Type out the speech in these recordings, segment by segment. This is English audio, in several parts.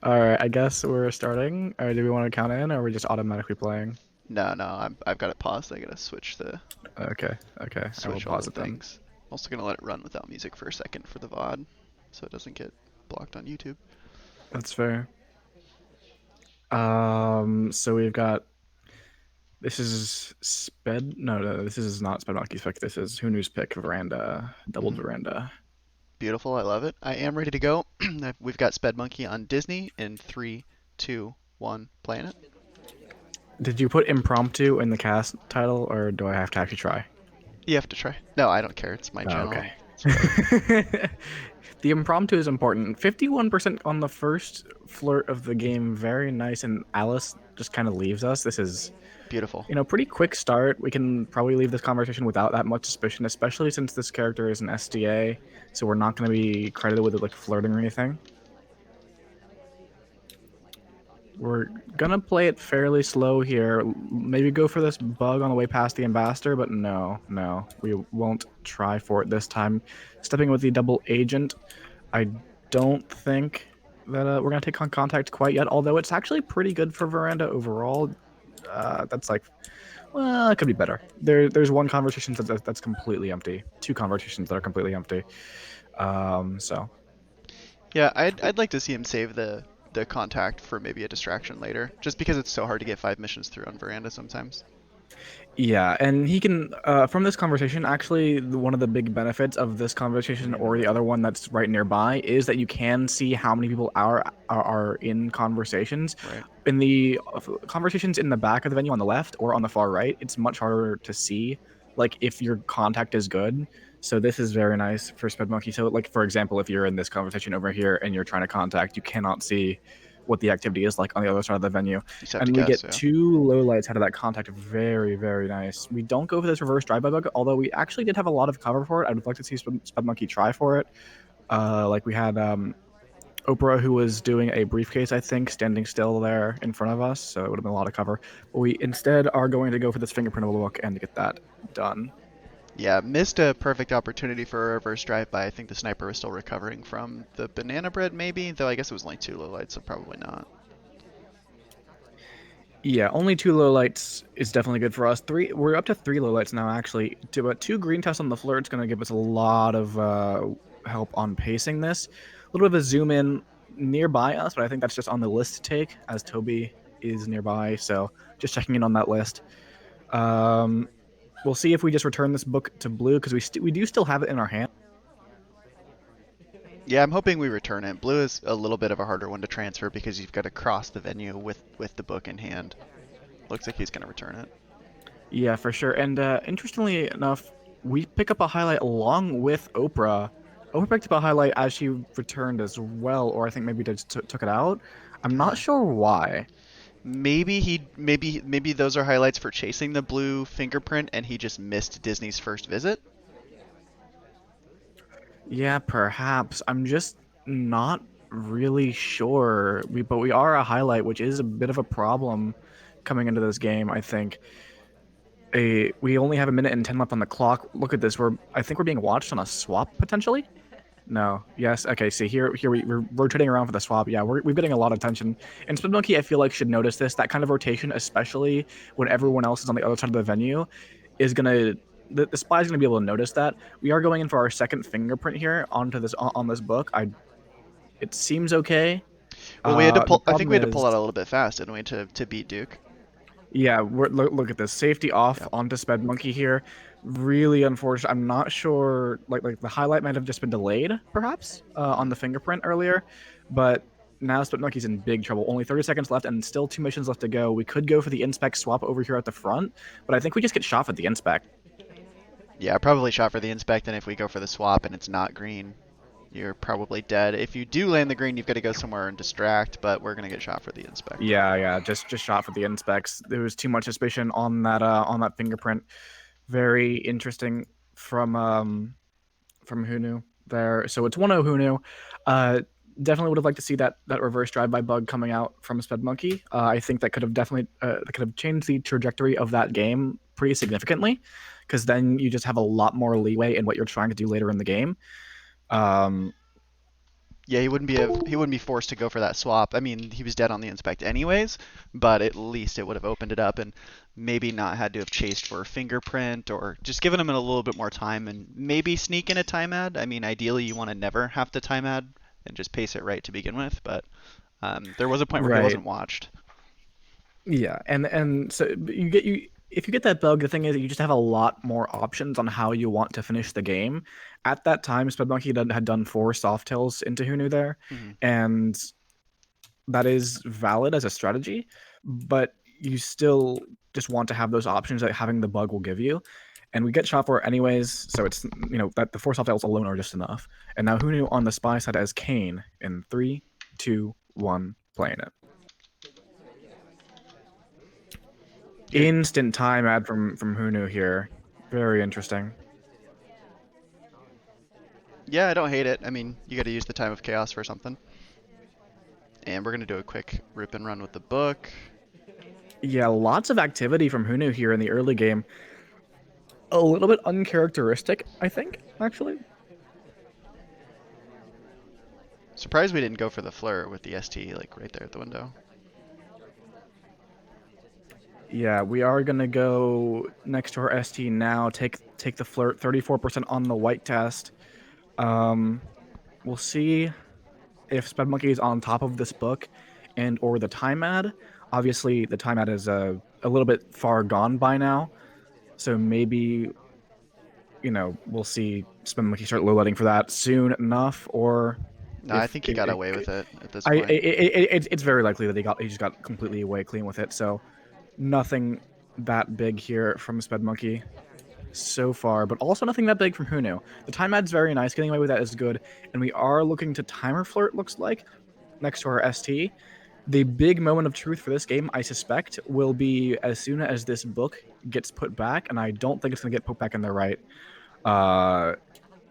All right, I guess we're starting. Or do we want to count in, or are we just automatically playing? No, no, I've got it paused. I gotta Okay, okay, I will switch all pause the it then. things. I'm also gonna let it run without music for a second for the VOD, so it doesn't get blocked on YouTube. That's fair. So we've got this is Sped. No, this is not Spedmonkey's pick. This is HuNu's pick. Veranda, doubled hmm veranda. Beautiful, I love it. I am ready to go. We've got SpedMonkey on Disney in three, two, one, playing it. Did you put impromptu in the cast title, or do I have to actually try? You have to try. No, I don't care. It's my Oh, channel. okay. It's whatever. The impromptu is important. 51% on the first flirt of the game. Very nice. And Alice just kind of leaves us. This is, Beautiful. pretty quick start. We can probably leave this conversation without that much suspicion, especially since this character is an SDA. So we're not going to be credited with it, like flirting or anything. We're gonna play it fairly slow here. Maybe go for this bug on the way past the ambassador, but no, we won't try for it this time. Stepping with the double agent, I don't think that we're gonna take on contact quite yet. Although it's actually pretty good for Veranda overall. That's like, well, it could be better. There's one conversation that's completely empty. Two conversations that are completely empty. So Yeah, I'd like to see him save the contact for maybe a distraction later, just because it's so hard to get 5 missions through on Veranda sometimes. yeah, and he can from this conversation. Actually, one of the big benefits of this conversation or the other one that's right nearby is that you can see how many people are in conversations. Right. In the conversations in the back of the venue on the left or on the far right, it's much harder to see, like if your contact is good. So this is very nice for SpedMonkey. So, like for example, if you're in this conversation over here and you're trying to contact, you cannot see what the activity is like on the other side of the venue, You just have to and we guess, get yeah. two lowlights out of that contact. Very, very nice. We don't go for this reverse drive-by bug, although we actually did have a lot of cover for it. I would like to see Spudmonkey try for it. Like we had Oprah, who was doing a briefcase, I think, standing still there in front of us, so it would have been a lot of cover. But we instead are going to go for this fingerprintable book and get that done. Yeah, missed a perfect opportunity for a reverse drive-by. I think the sniper was still recovering from the banana bread, maybe, though I guess it was only two low lights, so probably not. Yeah, only two lowlights is definitely good for us. We're up to three lowlights now, actually. But two green tests on the flirt's going to give us a lot of help on pacing this. A little bit of a zoom in nearby us, but I think that's just on the list to take, as Toby is nearby. So just checking in on that list. Um, we'll see if we just return this book to blue, because we do still have it in our hand. Yeah, I'm hoping we return it. Blue is a little bit of a harder one to transfer because you've got to cross the venue with the book in hand. Looks like he's going to return it. Yeah, for sure. And interestingly enough, we pick up a highlight along with Oprah. Oprah picked up a highlight as she returned as well, or I think maybe just took it out. I'm not Uh, sure why. maybe those are highlights for chasing the blue fingerprint and he just missed Disney's first visit. Yeah, perhaps. I'm just not really sure. But we are a highlight, which is a bit of a problem coming into this game, I think. We only have a minute and 10 left on the clock. Look at this. I think we're being watched on a swap potentially. No. Yes. Okay. See here we're rotating around for the swap. Yeah, we're getting a lot of attention. And Spinmonkey, I feel like, should notice this. That kind of rotation, especially when everyone else is on the other side of the venue, is gonna the spy is gonna be able to notice that. We are going in for our second fingerprint here onto this on this book. It seems okay. Well, we had to The pull. I think problem we had to pull is, out a little bit fast, didn't we, to beat Duke? yeah, look at this safety off Yep. onto Spedmonkey here. Really unfortunate. I'm not sure. Like the highlight might have just been delayed, perhaps, on hmm the fingerprint earlier, but now Spedmonkey's in big trouble. Only 30 seconds left, and still two missions left to go. We could go for the inspect swap over here at the front, but I think we just get shot at the inspect. Yeah, I probably shot for the inspect, and if we go for the swap and it's not green, you're probably dead. If you do land the green, you've got to go somewhere and distract, but we're gonna get shot for the inspect. Yeah, just shot for the inspects. There was too much suspicion on that fingerprint. Very interesting from HuNu there. So it's 1-0 HuNu. Uh, Definitely would have liked to see that reverse drive-by bug coming out from SpedMonkey. I think that could have definitely that could have changed the trajectory of that game pretty significantly, because then you just have a lot more leeway in what you're trying to do later in the game. Um, Yeah, he wouldn't be forced to go for that swap. I mean, he was dead on the inspect anyways, but at least it would have opened it up and maybe not had to have chased for a fingerprint or just given him a little bit more time and maybe sneak in a time ad. I mean, ideally you want to never have to time ad and just pace it right to begin with, but there was a point where he Right. wasn't watched. Yeah, and so you if you get that bug, the thing is you just have a lot more options on how you want to finish the game. At that time, SpedMonkey had done 4 Softails into HuNu there, Hmm. and that is valid as a strategy, but you still just want to have those options that having the bug will give you. And we get shot for it anyways, so it's that the 4 Softails alone are just enough. And now HuNu on the spy side as Kane in 3, 2, 1, playing it. You're, Instant time ad from HuNu here. Very interesting. yeah, I don't hate it. I mean, you got to use the time of chaos for something. And we're gonna do a quick rip and run with the book. Yeah, lots of activity from HuNu here in the early game. A little bit uncharacteristic, I think, actually. Surprised we didn't go for the flirt with the ST like right there at the window. Yeah, we are gonna go next to our ST now. Take the flirt, 34% on the white test. Um, we'll see if SpedMonkey is on top of this book and or the time ad. Obviously, the time ad is a little bit far gone by now, so maybe we'll see SpedMonkey start low letting for that soon enough, or No, I if think he got away with it at this I point. it's very likely that he just got completely away clean with it. So nothing that big here from SpedMonkey so far, but also nothing that big from HuNu. The time ad's very nice. Getting away with that is good, and we are looking to timer flirt. Looks like next to our ST. The big moment of truth for this game, I suspect, will be as soon as this book gets put back, and I don't think it's going to get put back uh,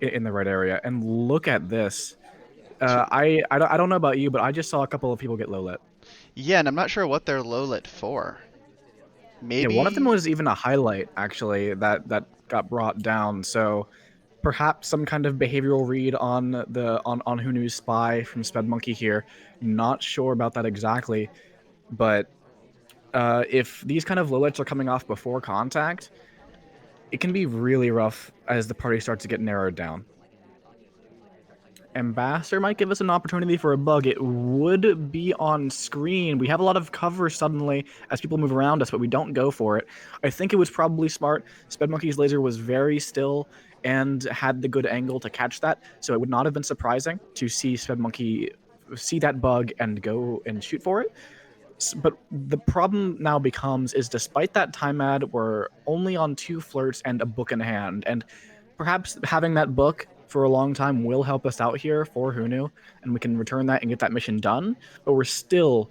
in the right area. And look at this. So, I don't know about you, but I just saw a couple of people get low lit. yeah, and I'm not sure what they're low lit for. Yeah, one of them Maybe. was even a highlight actually that got brought down. So perhaps some kind of behavioral read on HuNu's spy from SpedMonkey here. Not sure about that exactly, but if these kind of low lights are coming off before contact, it can be really rough as the party starts to get narrowed down. Ambassador might give us an opportunity for a bug. It would be on screen. We have a lot of cover suddenly as people move around us, but we don't go for it. I think it was probably smart. SpedMonkey's laser was very still and had the good angle to catch that, so it would not have been surprising to see SpedMonkey see that bug and go and shoot for it. But the problem now becomes is despite that time ad, we're only on 2 flirts and a book in hand, and perhaps having that book for a long time will help us out here for HuNu, and we can return that and get that mission done. But we're still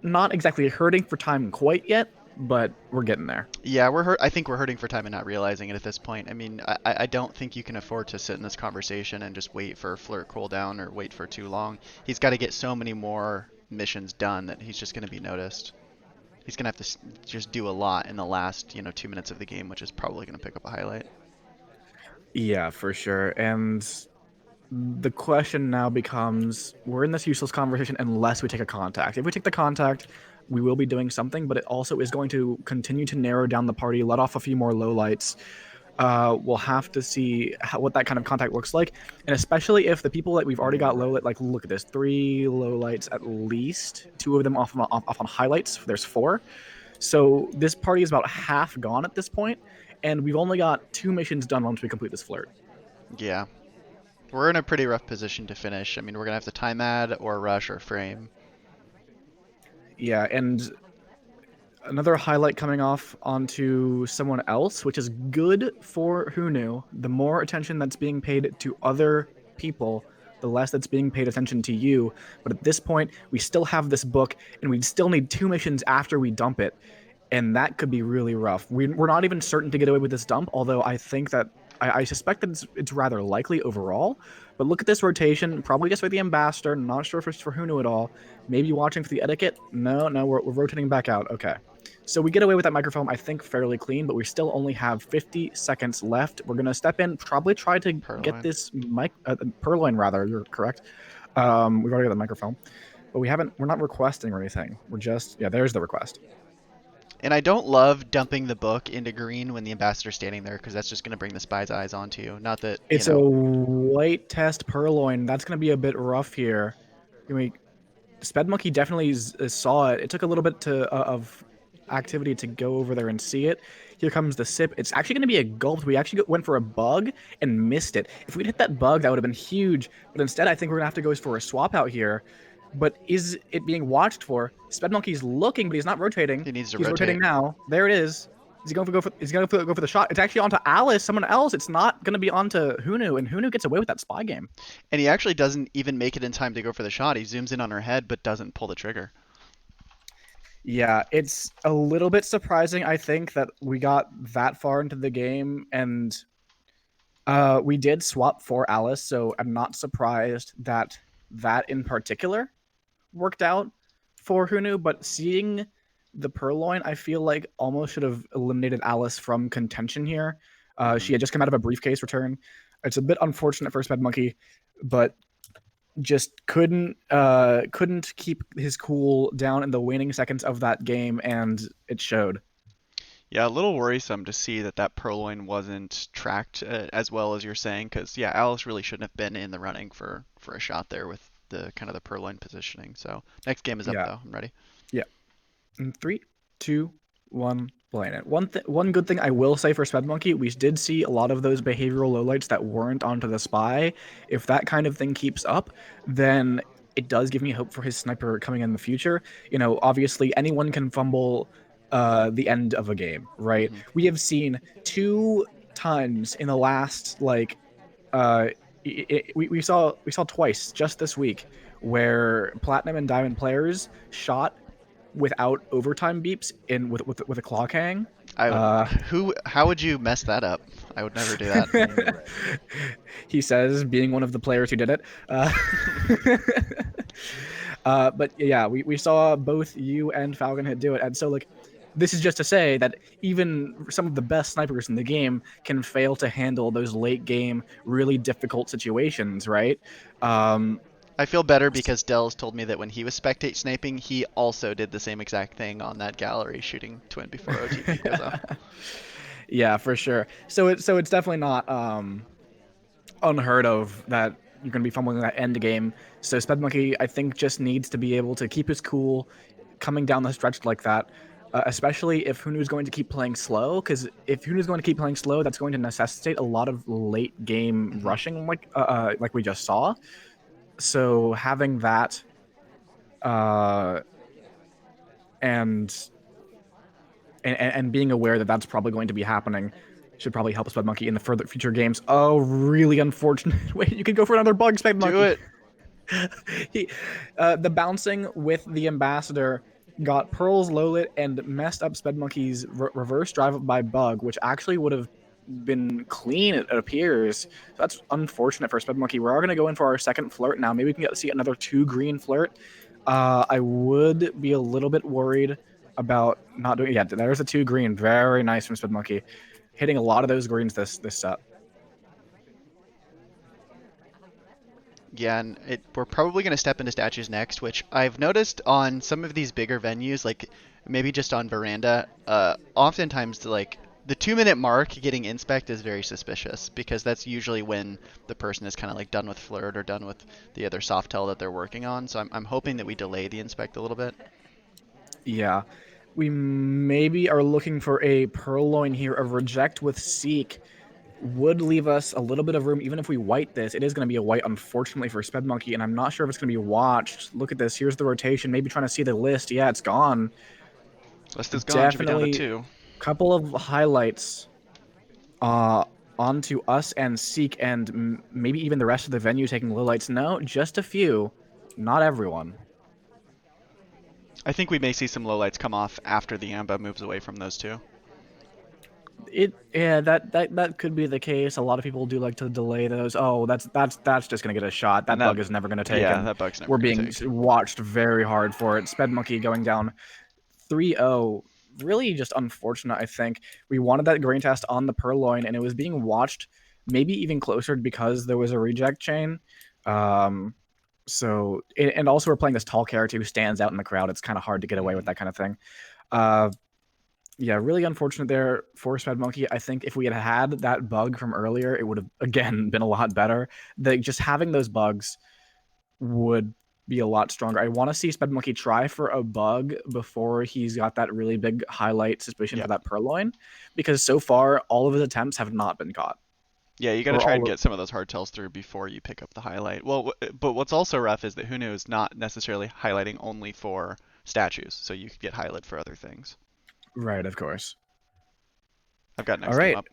not exactly hurting for time quite yet, but we're getting there. Yeah, we're hurt. I think we're hurting for time and not realizing it at this point. I mean, I don't think you can afford to sit in this conversation and just wait for flirt cooldown or wait for too long. He's got to get so many more missions done that he's just going to be noticed. He's going to have to just do a lot in the last, 2 minutes of the game, which is probably going to pick up a highlight. Yeah, for sure. And the question now becomes we're in this useless conversation unless we take a contact. If we take the contact, we will be doing something, but it also is going to continue to narrow down the party, let off a few more lowlights. We'll have to see what that kind of contact looks like, and especially if the people that we've already got low light, like look at this, 3 lowlights at least, 2 of them off on highlights. There's 4, so this party is about half gone at this point, and we've only got 2 missions done once we complete this flirt. Yeah, we're in a pretty rough position to finish. I mean, we're going to have to time ad or rush or frame. Yeah, and another highlight coming off onto someone else, which is good for HuNu. The more attention that's being paid to other people, the less that's being paid attention to you. But at this point, we still have this book, and we still need 2 missions after we dump it, and that could be really rough. We're not even certain to get away with this dump, although I think that I suspect that it's rather likely overall. But look at this rotation. Probably just for the ambassador. Not sure if it's for HuNu at all. Maybe watching for the etiquette. No, we're rotating back out. Okay. So we get away with that microphone, I think, fairly clean, but we still only have 50 seconds left. We're going to step in, probably try to get Purloin. this mic, Purloin, rather, you're correct, We've already got the microphone, but we haven't. We're not requesting or anything. We're just yeah. There's the request. And I don't love dumping the book into green when the ambassador's standing there because that's just going to bring the spy's eyes onto you. Not that, It's a white test purloin. That's going to be a bit rough here. Can we Spedmonkey definitely saw it. It took a little bit of activity to go over there and see it. Here comes the sip. It's actually going to be a gulp. We actually went for a bug and missed it. If we'd hit that bug, that would have been huge. But instead, I think we're going to have to go for a swap out here. But is it being watched for? Spedmonkey's looking, but he's not rotating. he needs to He's rotating rotate. now. There it is. Is he going to go for? He's going to go for the shot. It's actually onto Alice, someone else. It's not going to be onto HuNu, and HuNu gets away with that spy game. And he actually doesn't even make it in time to go for the shot. He zooms in on her head but doesn't pull the trigger. Yeah, it's a little bit surprising, I think, that we got that far into the game and we did swap for Alice, so I'm not surprised that that in particular worked out for HuNu, but seeing the Purloin, I feel like almost should have eliminated Alice from contention here. Mm-hmm. She had just come out of a briefcase return. It's a bit unfortunate for SpedMonkey, but just couldn't keep his cool down in the waning seconds of that game, and it showed. Yeah, a little worrisome to see that that purloin wasn't tracked as well as you're saying, because yeah, Alice really shouldn't have been in the running for a shot there with the kind of the purloin positioning. So next game is up Yeah, though. I'm ready. yeah. In three, two, one, playing it. One good thing I will say for SpedMonkey, we did see a lot of those behavioral lowlights that weren't onto the spy. If that kind of thing keeps up, then it does give me hope for his sniper coming in the future. You know, obviously anyone can fumble the end of a game, right? Mm-hmm. We have seen 2 times in the last uh we saw twice just this week where platinum and diamond players shot without overtime beeps in with a clock hang. I would. Uh, How would you mess that up? I would never do that. he says, being one of the players who did it. But yeah, we saw both you and Falcon Hit do it, and so like, this is just to say that even some of the best snipers in the game can fail to handle those late game, really difficult situations, right? Um, I feel better because Dells told me that when he was spectate sniping, he also did the same exact thing on that gallery shooting twin before OTP goes off. yeah, for sure. So it's definitely not unheard of that you're going to be fumbling that end game. So SpedMonkey, I think, just needs to be able to keep his cool coming down the stretch like that, especially if HuNu's going to keep playing slow. Because if HuNu's going to keep playing slow, that's going to necessitate a lot of late game Mm-hmm. rushing, like we just saw. So having that, uh, and and being aware that that's probably going to be happening should probably help SpedMonkey in the further future games. Oh, really unfortunate. Wait, you could go for another bug, Do SpedMonkey. it. he, the bouncing with the ambassador got Pearl's Lowlit and messed up SpedMonkey's reverse drive by bug, which actually would have been clean, it appears. So that's unfortunate for SpedMonkey. We are going to go in for our second flirt now. Maybe we can see another 2 green flirt. I would be a little bit worried about not doing. Yeah, there's a 2 green. Very nice from SpedMonkey, hitting a lot of those greens this set. Yeah, and we're probably going to step into statues next, which I've noticed on some of these bigger venues, like maybe just on Veranda, oftentimes like the 2 minute mark getting inspect is very suspicious because that's usually when the person is kind of like done with flirt or done with the other softel that they're working on. So I'm hoping that we delay the inspect a little bit. Yeah. We maybe are looking for a purloin here. A reject with Seek would leave us a little bit of room, even if we white this. It is going to be a white, unfortunately, for SpedMonkey, and I'm not sure if it's going to be watched. Look at this. Here's the rotation. Maybe trying to see the list. Yeah, it's gone. List is gone. Should be down to Definitely a 2. couple of highlights onto us and Seek, and maybe even the rest of the venue taking low lights. No, just a few. Not everyone. I think we may see some lowlights come off after the Amba moves away from those 2. That could be the case. A lot of people do like to delay those. Oh, that's just gonna get a shot. And That bug is never gonna take, yeah, and that bug's never we're going being to take. watched very hard for it. SpedMonkey going down 3-0. Really just unfortunate, I think. We wanted that green test on the purloin, and it was being watched maybe even closer because there was a reject chain. Um, So and also we're playing this tall character who stands out in the crowd. It's kind of hard to get away with Hmm. that kind of thing. Uh, yeah, really unfortunate there for SpedMonkey. I think if we had had that bug from earlier, it would have again been a lot better. Just having those bugs would be a lot stronger. I want to see SpedMonkey try for a bug before he's got that really big highlight suspicion Yeah. for that purloin, because so far all of his attempts have not been caught, Yeah, you got to or try and all of. get some of those hardtails through before you pick up the highlight. Well, but what's also rough is that HuNu is not necessarily highlighting only for statues, so you could get highlight for other things. Right, of course. I've got All next game right, up.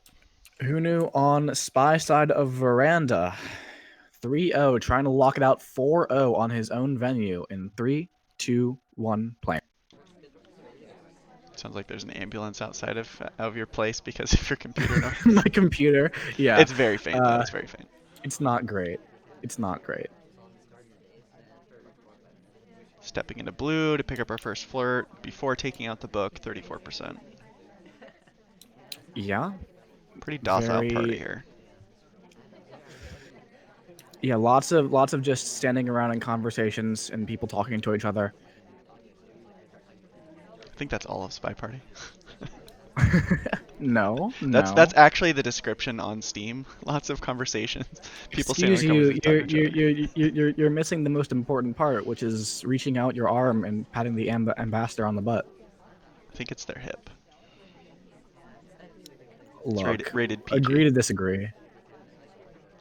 HuNu on spy side of veranda. 3-0, trying to lock it out 4-0 on his own venue in 3, 2, 1, play. Sounds like there's an ambulance outside of your place because of your computer My noise. computer, yeah, It's very faint though. uh, It's very faint. it's not great. It's not great. Stepping into blue to pick up our first flirt before taking out the book, 34%. Yeah, Pretty docile party very. here. Yeah, lots of just standing around in conversations and people talking to each other. I think that's all of Spy Party. No, That's no. actually the description on Steam. Lots of conversations. People standing Excuse in you, conversations talking to each other. you're missing the most important part, which is reaching out your arm and patting the ambassador on the butt. I think it's their hip. It's rated, Look, rated agree PG. to disagree.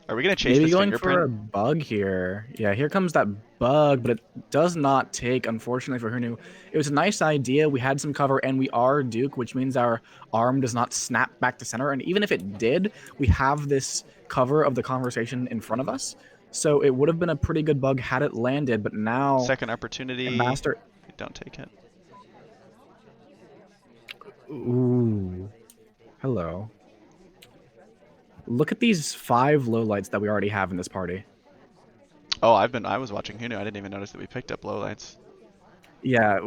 Are we gonna chase Maybe this going for fingerprint? a bug here. Yeah, here comes that bug, but it does not take, unfortunately, for HuNu. It was a nice idea. We had some cover, and we are Duke, which means our arm does not snap back to center. And even if it did, we have this cover of the conversation in front of us. So it would have been a pretty good bug had it landed, but now Second opportunity. Ambassador. Don't take it. Ooh, hello. Look at these 5 lowlights that we already have in this party. Oh, I was watching HuNu. I didn't even notice that we picked up lowlights. Yeah,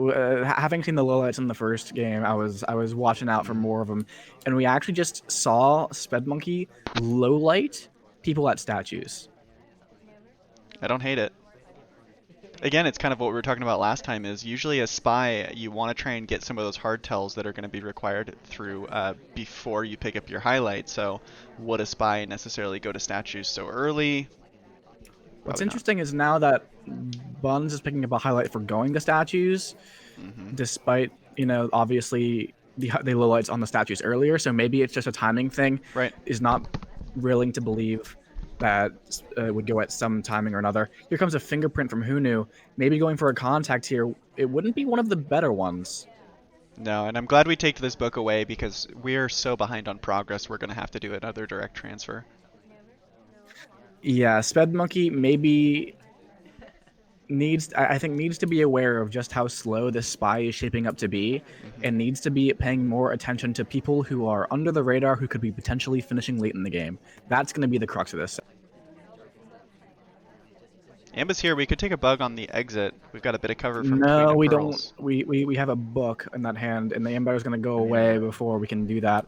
having seen the lowlights in the first game, I was watching out for Mm, more of them, and we actually just saw SpedMonkey lowlight people at statues. I don't hate it. Again, it's kind of what we were talking about last time. Is usually a spy, you want to try and get some of those hard tells that are going to be required through before you pick up your highlight. So, would a spy necessarily go to statues so early? What's Probably not. interesting is now that Buns is picking up a highlight for going to statues, Hmm. despite obviously the lowlights on the statues earlier. So maybe it's just a timing thing. Right. Is not willing to believe that it would go at some timing or another. Here comes a fingerprint from HuNu. Maybe going for a contact here. It wouldn't be one of the better ones. No, and I'm glad we take this book away because we're so behind on progress. We're going to have to do another direct transfer. Yeah, SpedMonkey maybe I think needs to be aware of just how slow this spy is shaping up to be, Hmm. and needs to be paying more attention to people who are under the radar who could be potentially finishing late in the game. That's going to be the crux of this. Amba's here. We could take a bug on the exit. We've got a bit of cover from Queen No, of we don't. Pearls. We have a book in that hand, and the Empire is going to go Yeah. away before we can do that.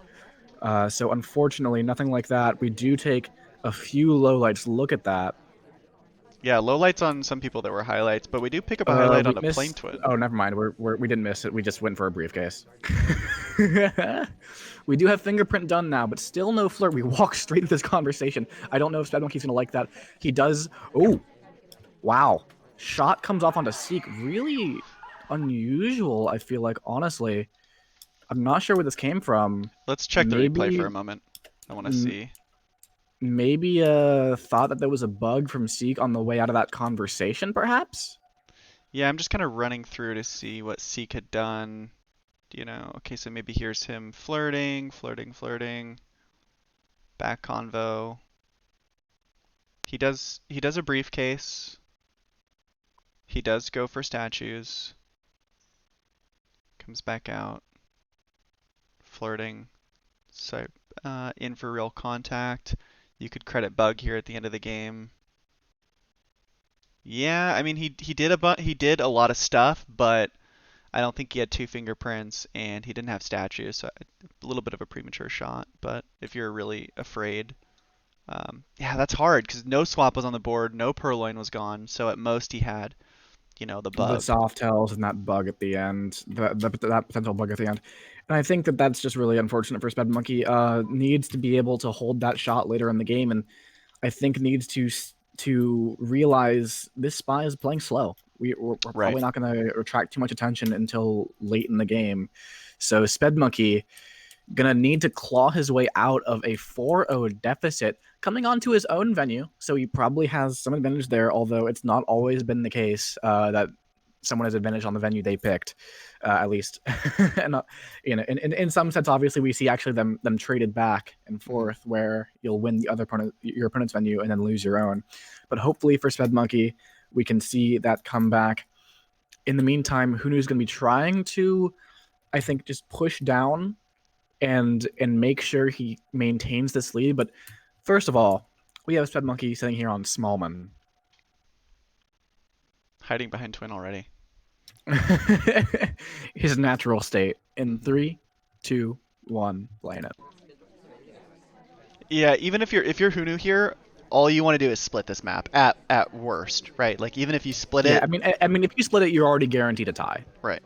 So unfortunately, nothing like that. We do take a few lowlights. Look at that. Yeah, low lights on some people that were highlights, but we do pick up a highlight We on a plane missed. twin. Oh, never mind. We didn't miss it. We just went for a briefcase. We do have fingerprint done now, but still no flirt. We walk straight into this conversation. I don't know if SpedMonkey's gonna like that. He does. Oh, wow. Shot comes off onto Seek. Really unusual, I feel like, honestly. I'm not sure where this came from. Let's check the replay for Maybe a moment. I want to see. maybe thought that there was a bug from Seek on the way out of that conversation, perhaps? Yeah, I'm just kind of running through to see what Seek had done. Okay, so maybe here's him flirting, flirting, flirting. Back convo. He does a briefcase. He does go for statues. Comes back out, flirting. So in for real contact. You could credit bug here at the end of the game. Yeah, I mean he did a lot of stuff, but I don't think he had two fingerprints and he didn't have statues, so a little bit of a premature shot. But if you're really afraid, Yeah, that's hard because no swap was on the board, no purloin was gone, so at most he had, the The bug. soft tells and that bug at the end, that potential bug at the end. And I think that that's just really unfortunate for SpedMonkey. Needs to be able to hold that shot later in the game, and I think needs to realize this spy is playing slow. We're Right. probably not going to attract too much attention until late in the game. So SpedMonkey gonna need to claw his way out of a 4-0 deficit coming onto his own venue. So he probably has some advantage there, although it's not always been the case that someone has advantage on the venue they picked, at least. And in some sense, obviously, we see actually them traded back and Hmm. forth, where you'll win your opponent's venue and then lose your own. But hopefully for SpedMonkey, we can see that come back. In the meantime, HuNu's going to be trying to, I think, just push down and make sure he maintains this lead. But first of all, we have SpedMonkey sitting here on Smallman. Hiding behind Twin already. His natural state. In Hmm. 3, 2, 1, playing it. Yeah, even if you're HuNu here, all you want to do is split this map at worst, right? Like even if you split Yeah, it, I mean, if you split it, you're already guaranteed a tie. right?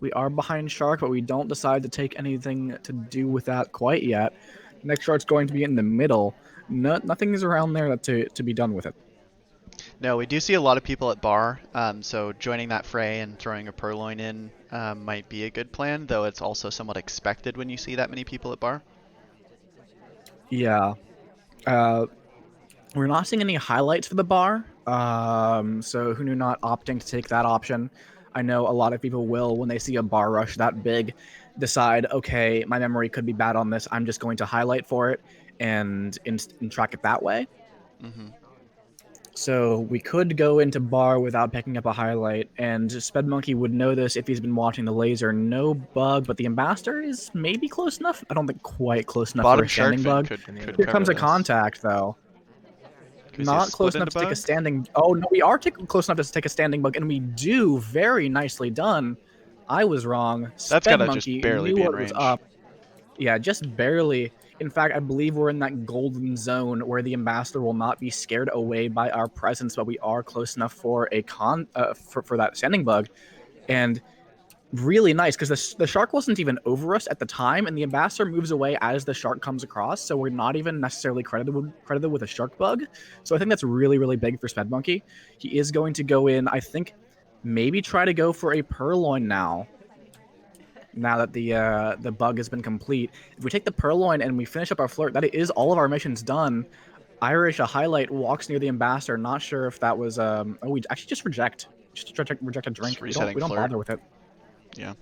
We are behind Shark, but we don't decide to take anything to do with that quite yet. Next Shark's going to be in the middle. Nothing is around there to be done with it. No, we do see a lot of people at bar, so joining that fray and throwing a purloin in might be a good plan, though it's also somewhat expected when you see that many people at bar. Yeah. Uh, We're not seeing any highlights for the bar, so Hunu not opting to take that option. I know a lot of people will, when they see a bar rush that big, decide, okay, my memory could be bad on this. I'm just going to highlight for it and track it that way. Hmm. So we could go into bar without picking up a highlight, and SpedMonkey would know this if he's been watching the laser. No bug, but the ambassador is maybe close enough. I don't think quite close enough for Bottom a shark standing fin bug. could Here cover comes a this. contact, though. Can we see a Not split close enough into to take a bug? standing. Oh no, we are close enough to take a standing bug, and we do. Very nicely done. I was wrong. That's Sped gotta just Monkey barely knew be in what was range. up. Yeah, just barely. In fact, I believe we're in that golden zone where the ambassador will not be scared away by our presence, but we are close enough for a for that standing bug. And really nice because the shark wasn't even over us at the time, and the ambassador moves away as the shark comes across, so we're not even necessarily credited with a shark bug. So I think that's really big for Spedmonkey. He is going to go in, I think, maybe try to go for a purloin now. Now that the bug has been complete, if we take the purloin and we finish up our flirt, that is all of our missions done. Irish, a highlight, walks near the ambassador. Not sure if that was oh, we actually just reject a Just drink. We don't resetting we don't flirt. bother with it. Yeah.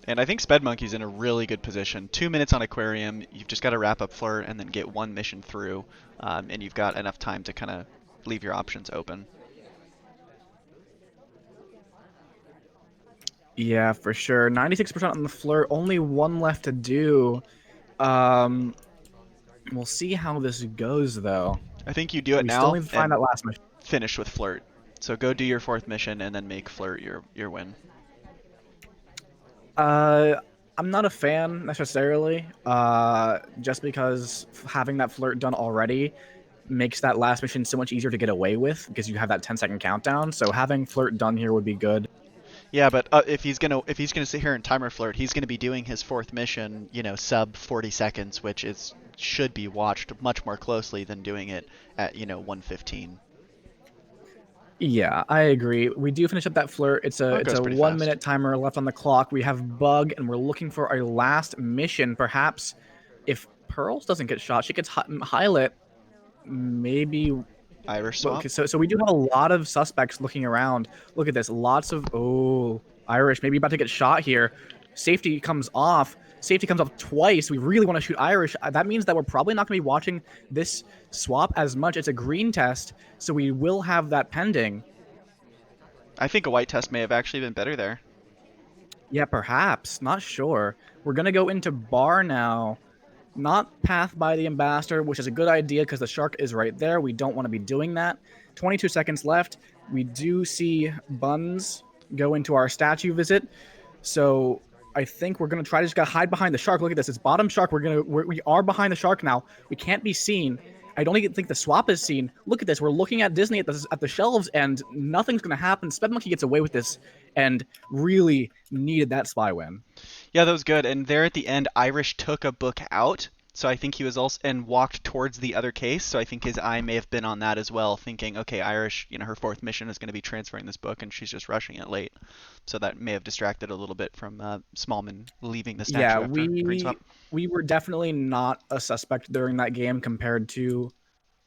And I think Spedmonkey's in a really good position. 2 minutes on Aquarium, you've just got to wrap up flirt and then get one mission through, and you've got enough time to kind of leave your options open. Yeah, for sure. 96% on the flirt, only one left to do. Um, we'll see how this goes, though. I think you do it We still now need to find and that last mission. finish with flirt. So go do your fourth mission and then make flirt your win. Uh, I'm not a fan necessarily. Just because having that flirt done already makes that last mission so much easier to get away with because you have that 10-second countdown. So having flirt done here would be good. Yeah, but if he's gonna sit here and timer flirt, he's gonna be doing his fourth mission, sub 40 seconds, which is should be watched much more closely than doing it at 1:15. Yeah, I agree. We do finish up that flirt. It's a Oh, it it's goes a pretty one fast. minute timer left on the clock. We have bug, and we're looking for our last mission. Perhaps if Pearls doesn't get shot, she gets highlight. Maybe. Irish swap. Okay, so we do have a lot of suspects looking around. Look at this. Lots of Irish maybe about to get shot here. Safety comes off. Safety comes off twice. We really want to shoot Irish. That means that we're probably not going to be watching this swap as much. It's a green test, so we will have that pending. I think a white test may have actually been better there. Yeah, perhaps. Not sure. We're gonna go into bar now. Not path by the ambassador, which is a good idea because the shark is right there. We don't want to be doing that. 22 seconds left. We do see Buns go into our statue visit. So I think we're gonna try to just gotta hide behind the shark. Look at this. It's bottom shark. We are behind the shark now. We can't be seen. I don't even think the swap is seen. Look at this. We're looking at Disney at the shelves, and nothing's gonna happen. Spedmonkey gets away with this, and really needed that spy win. Yeah, that was good. And there at the end, Irish took a book out. So I think he was also and walked towards the other case. So I think his eye may have been on that as well, thinking, okay, Irish, her fourth mission is going to be transferring this book, and she's just rushing it late. So that may have distracted a little bit from Smallman leaving the statue Yeah, after Green Swap. we were definitely not a suspect during that game compared to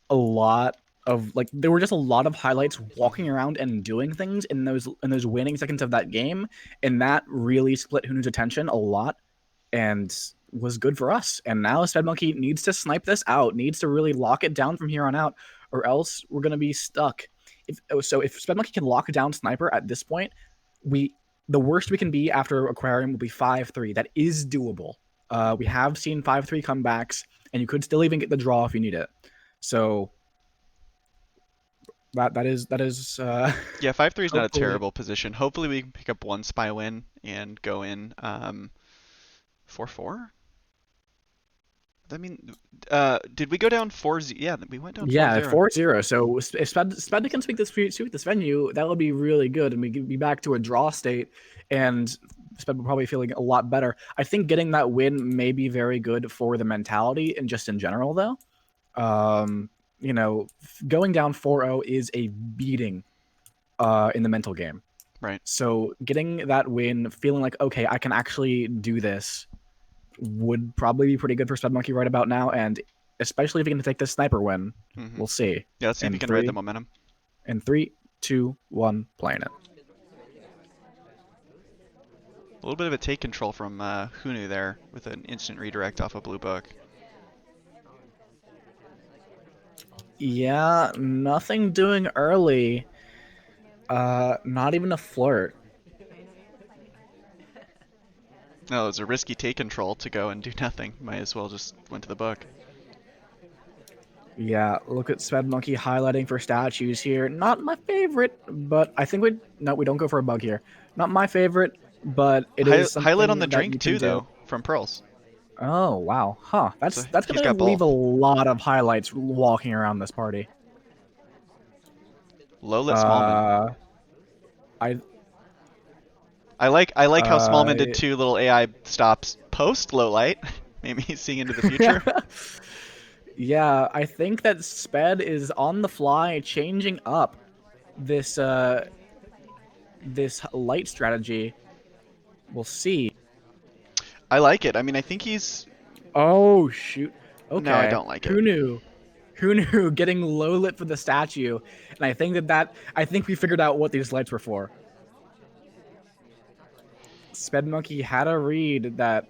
a lot of like there were just a lot of highlights walking around and doing things in those winning seconds of that game, and that really split Hunu's attention a lot and was good for us. And now SpedMonkey needs to snipe this out, needs to really lock it down from here on out, or else we're gonna be stuck. If SpedMonkey can lock down Sniper at this point, we the worst we can be after Aquarium will be 5-3. That is doable. We have seen 5-3 comebacks, and you could still even get the draw if you need it. So that is Yeah, 5-3 is not a hopefully. terrible position. Hopefully we can pick up one spy win and go in 4-4. I mean, did we go down 4-0? Yeah, we went down Yeah, 4-0. 4-0. So if Sped can sweep this venue, that would be really good, and we could be back to a draw state, and Sped will probably feeling a lot better. I think getting that win may be very good for the mentality and just in general, though. Um, going down 4-0 is a beating in the mental game. Right. So getting that win, feeling like, okay, I can actually do this, would probably be pretty good for SpedMonkey right about now, and especially if he can take this sniper win. Mm-hmm. We'll see. Yeah, let's see if we can ride the momentum. In 3, 2, 1, playing it. A little bit of a take control from HuNu there with an instant redirect off a blue book. Yeah, nothing doing early. Not even a flirt. No, it was a risky take control to go and do nothing. Might as well just went to the book. Yeah, look at SpedMonkey highlighting for statues here. Not my favorite, but I think we don't go for a bug here. Not my favorite, but it is something Highlight on the that you drink can too, do. though, from Pearls. Oh wow, huh? So That's he's gonna got leave a both. lot of highlights walking around this party. Low lit Smallman. Uh, I I like how Smallman did uh, 2 little AI stops post low light. Maybe he's seeing into the future. yeah, I think that Sped is on the fly changing up this this light strategy. We'll see. I like it. I mean, I think he's. Oh shoot. No, I Okay. don't like it. Who knew? Who knew getting low lit for the statue? And I think I think we figured out what these lights were for. SpedMonkey had a read that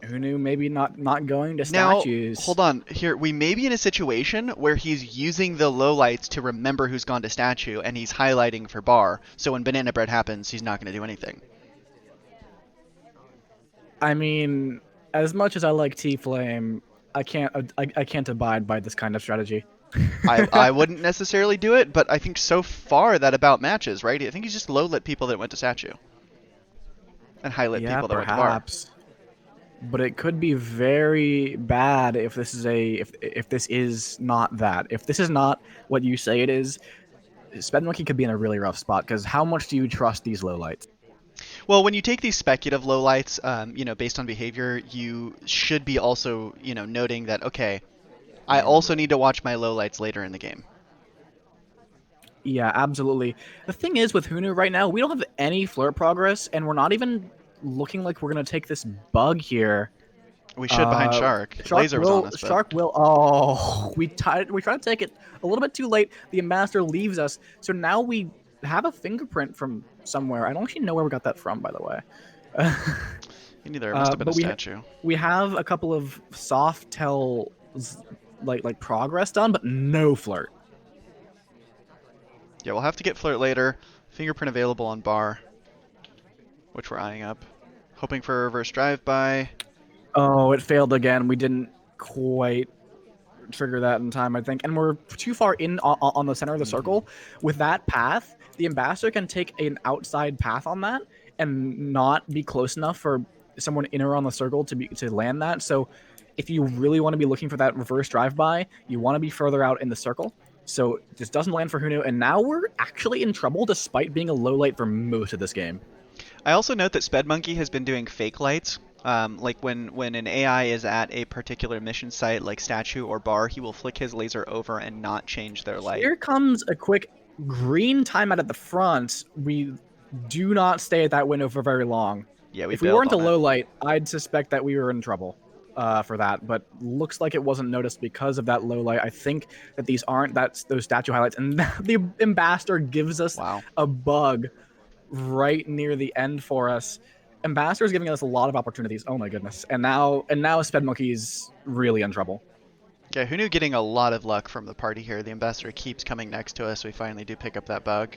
who knew maybe not going to Now, statues. hold on. Here, we may be in a situation where he's using the low lights to remember who's gone to statue, and he's highlighting for bar. So when banana bread happens, he's not going to do anything. I mean, as much as I like T-Flame, I can't abide by this kind of strategy. I wouldn't necessarily do it, but I think so far that about matches, right? I think he's just low lit people that went to statue, and high lit Yeah, people that went to bar. perhaps. But it could be very bad if this is not that. If this is not what you say it is, SpedMonkey could be in a really rough spot because how much do you trust these lowlights? Well, when you take these speculative lowlights, based on behavior, you should be also, noting that, okay, I also need to watch my lowlights later in the game. Yeah, absolutely. The thing is with HuNu right now, we don't have any flirt progress, and we're not even looking like we're gonna take this bug here. We should behind Shark. Laser was on us, but Shark will. Oh, we tried to take it a little bit too late. The ambassador leaves us, so now we have a fingerprint from somewhere. I don't actually know where we got that from, by the way. neither. It must have been a But statue. we have a couple of soft tells like progress done, but no flirt. Yeah, we'll have to get flirt later. Fingerprint available on bar, which we're eyeing up. Hoping for a reverse drive-by. Oh, it failed again. We didn't quite trigger that in time, I think. And we're too far in on the center of the circle. With that path, the ambassador can take an outside path on that and not be close enough for someone in or around the circle to land that. So if you really want to be looking for that reverse drive by, you want to be further out in the circle. So this doesn't land for HuNu, and now we're actually in trouble despite being a low light for most of this game. I also note that spedmonkey has been doing fake lights. Like when an AI is at a particular mission site, like statue or bar, he will flick his laser over and not change their light. Here comes a quick green timeout at the front. We do not stay at that window for very long. Yeah, we If we bailed weren't a on it. low light, I'd suspect that we were in trouble for that. But looks like it wasn't noticed because of that low light. I think that these aren't those statue highlights, and the ambassador gives us Wow. a bug right near the end for us. Ambassador is giving us a lot of opportunities. Oh my goodness! And now SpedMonkey is really in trouble. Yeah, HuNu getting a lot of luck from the party here. The ambassador keeps coming next to us. We finally do pick up that bug.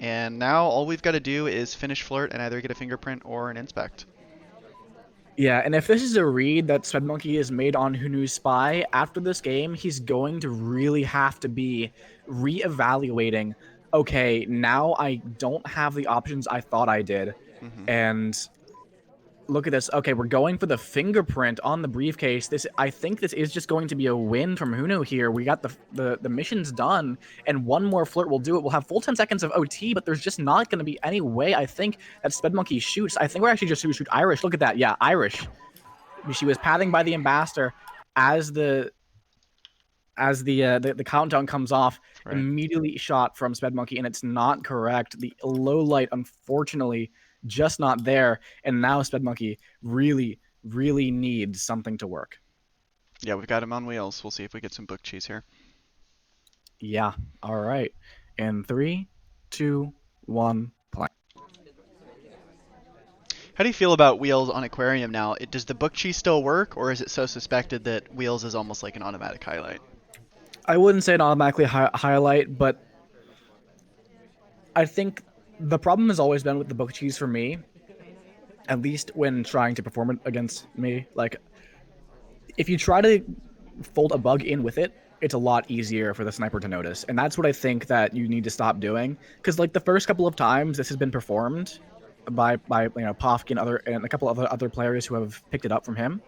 And now all we've got to do is finish flirt and either get a fingerprint or an inspect. Yeah, and if this is a read that SpedMonkey has made on HuNu's spy, after this game, he's going to really have to be reevaluating, okay, now I don't have the options I thought I did. Hmm. And look at this. Okay, we're going for the fingerprint on the briefcase. I think this is just going to be a win from HuNu here. We got the missions done, and one more flirt will do it. We'll have full 10 seconds of OT, but there's just not going to be any way, I think, that SpedMonkey shoots. I think we're actually just going to shoot Irish. Look at that. Yeah, Irish. She was padding by the ambassador as the countdown comes off, Right. immediately shot from SpedMonkey, and it's not correct. The low light, unfortunately, just not there, and now SpedMonkey really, really needs something to work. Yeah, we've got him on wheels. We'll see if we get some book cheese here. Yeah. All right. And 3, 2, 1, play. How do you feel about wheels on aquarium now? Does the book cheese still work, or is it so suspected that wheels is almost like an automatic highlight? I wouldn't say an automatically highlight, but I think the problem has always been with the book cheese for me, at least when trying to perform it against me. Like, if you try to fold a bug in with it, it's a lot easier for the sniper to notice. And that's what I think that you need to stop doing. Because like the first couple of times this has been performed by Pofk and a couple of other players who have picked it up from him,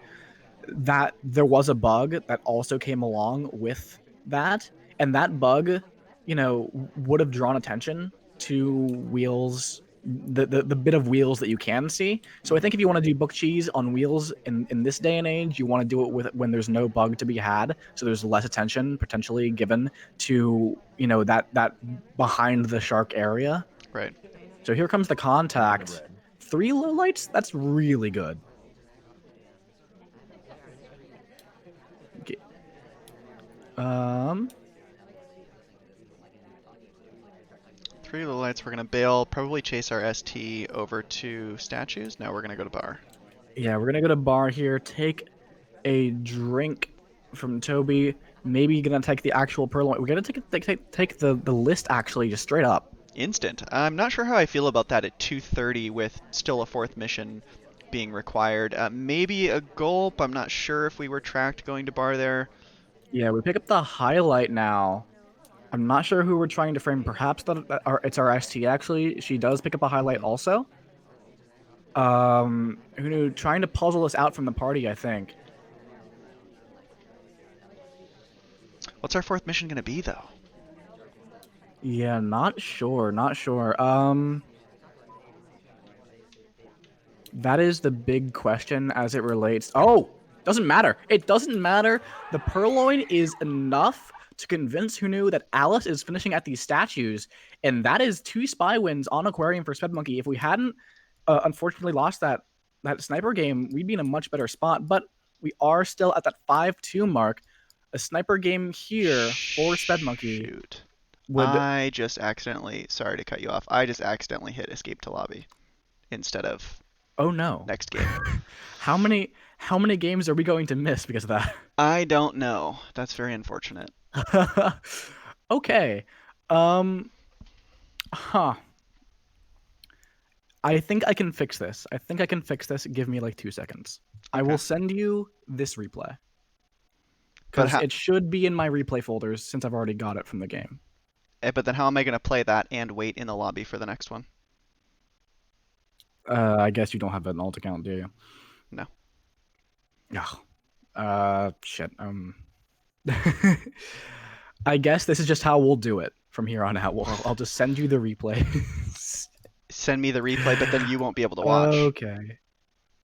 that there was a bug that also came along with that, and that bug, would have drawn attention to wheels, the bit of wheels that you can see. So I think if you want to do book cheese on wheels in this day and age, you want to do it with when there's no bug to be had, so there's less attention potentially given to that behind the shark area. Right. So here comes the contact. 3 low lights. That's really good. Okay. Um, 3 little lights. We're gonna bail. Probably chase our ST over to statues. Now we're gonna go to bar. yeah, we're gonna go to bar here. Take a drink from Toby. Maybe gonna take the actual purloin. We're gonna take the list actually just straight up. Instant. I'm not sure how I feel about that at 2:30 with still a fourth mission being required. Maybe a gulp. I'm not sure if we were tracked going to bar there. Yeah, we pick up the highlight now. I'm not sure who we're trying to frame. Perhaps it's our ST actually. She does pick up a highlight also. Who trying to puzzle us out from the party, I think. What's our fourth mission gonna be though? Yeah, not sure, not sure. That is the big question as it relates. Oh, doesn't matter. It doesn't matter. The purloin is enough to convince HuNu that Alice is finishing at these statues, and that is 2 spy wins on Aquarium for SpedMonkey. If we hadn't, unfortunately, lost that sniper game, we'd be in a much better spot. But we are still at that 5-2 mark. A sniper game here for SpedMonkey Shoot. would. I just accidentally, sorry to cut you off, I just accidentally hit escape to lobby instead of Oh no! next game. How many games are we going to miss because of that? I don't know. That's very unfortunate. Okay. Um. Huh. I think I can fix this. Give me like 2 seconds. I Okay. will send you this replay But because it should be in my replay folders since I've already got it from the game. but then how am I going to play that and wait in the lobby for the next one? I guess you don't have an alt account, do you? Oh, shit. I guess this is just how we'll do it from here on out. I'll just send you the replays. Send me the replay, but then you won't be able to watch, Okay.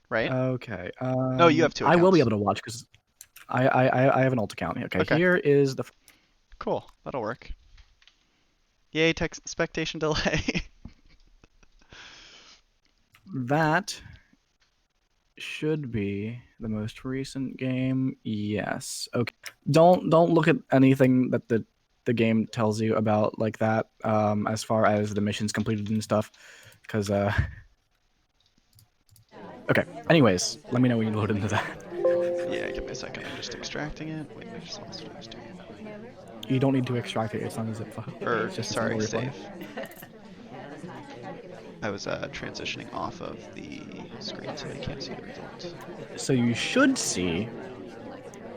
right? Okay. No, you have two I will be accounts. able to watch because I have an alt account. Okay. Okay, Here is the cool. That'll work. Yay, tech expectation delay. that should be the most recent game. Yes. Okay. Don't look at anything that the game tells you about like that. As far as the missions completed and stuff, because Okay. Anyways, let me know when you load into that. Yeah, give me a second. I'm just extracting it. Wait, I just lost what I was doing. You don't need to extract it. It's not a zip file. Or, It's just a single sorry, replay. save. I was transitioning off of the screen so they can't see the results. So you should see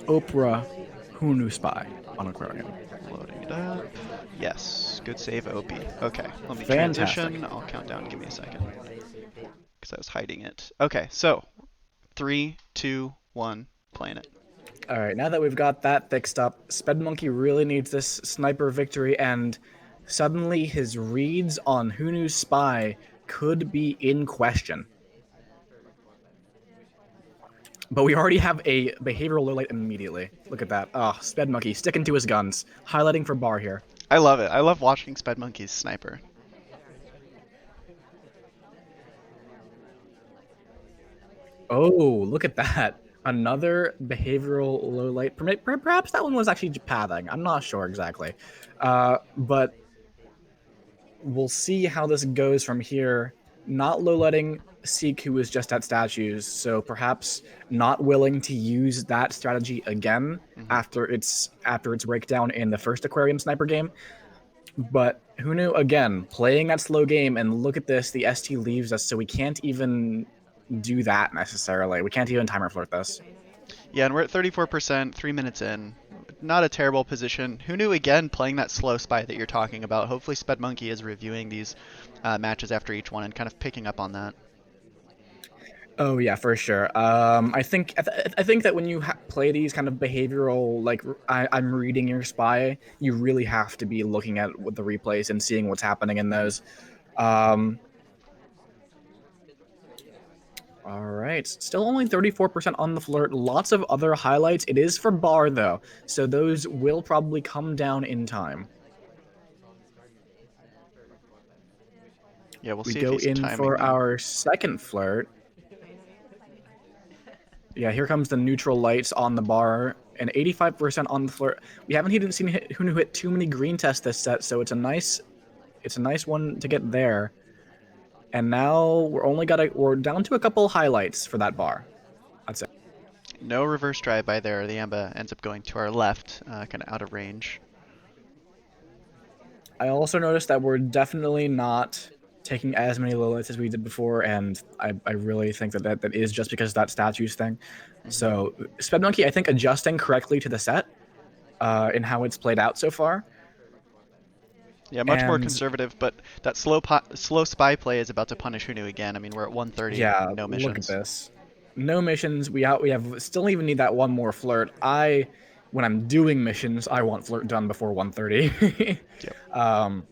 Oprah HuNu Spy on Aquarium. Loading it up. Yes, good save, OP. Okay, let me Fantastic. transition. I'll count down. Give me a second. Because I was hiding it. Okay, so 3, 2, 1, playing it. All right, now that we've got that fixed up, Spedmonkey really needs this sniper victory, and suddenly his reads on HuNu's Spy could be in question. But we already have a behavioral low light immediately. Look at that. Oh, Spedmonkey sticking to his guns, highlighting for bar here. I love it. I love watching SpedMonkey's sniper. Oh, look at that. Another behavioral low light. Perhaps that one was actually pathing. I'm not sure exactly. But we'll see how this goes from here. Not low lighting Seek, who is just at statues, so perhaps not willing to use that strategy again Mm-hmm. after its breakdown in the first Aquarium Sniper game. But HuNu again playing that slow game, and look at this, the ST leaves us, so we can't even do that necessarily. We can't even timer flirt this. Yeah, and we're at 34%, 3 minutes in. Not a terrible position. HuNu again playing that slow spy that you're talking about. Hopefully SpedMonkey is reviewing these matches after each one and kind of picking up on that. Oh yeah, for sure. I think that when you play these kind of behavioral, like I'm reading your spy, you really have to be looking at the replays and seeing what's happening in those. Um, all right, still only 34% on the flirt. Lots of other highlights. It is for bar though, so those will probably come down in time. Yeah, we'll We see if go he's in timing for them. our second flirt. Yeah, here comes the neutral lights on the bar, and 85% on the flirt. We haven't even seen HuNu hit too many green tests this set, so it's a nice one to get there. And now we're down to a couple highlights for that bar. That's it. No reverse drive-by there. The Amba ends up going to our left, kind of out of range. I also noticed that we're definitely not taking as many lowlights as we did before, and I really think that is just because of that statues thing. Mm-hmm. So Spedmonkey, I think, adjusting correctly to the set in how it's played out so far. Yeah, much more And conservative, but that slow spy play is about to punish HuNu again. I mean, we're at 130, yeah, no look at missions. this. No missions. We have still even need that one more flirt. When I'm doing missions, I want flirt done before 1:30. Yep. um,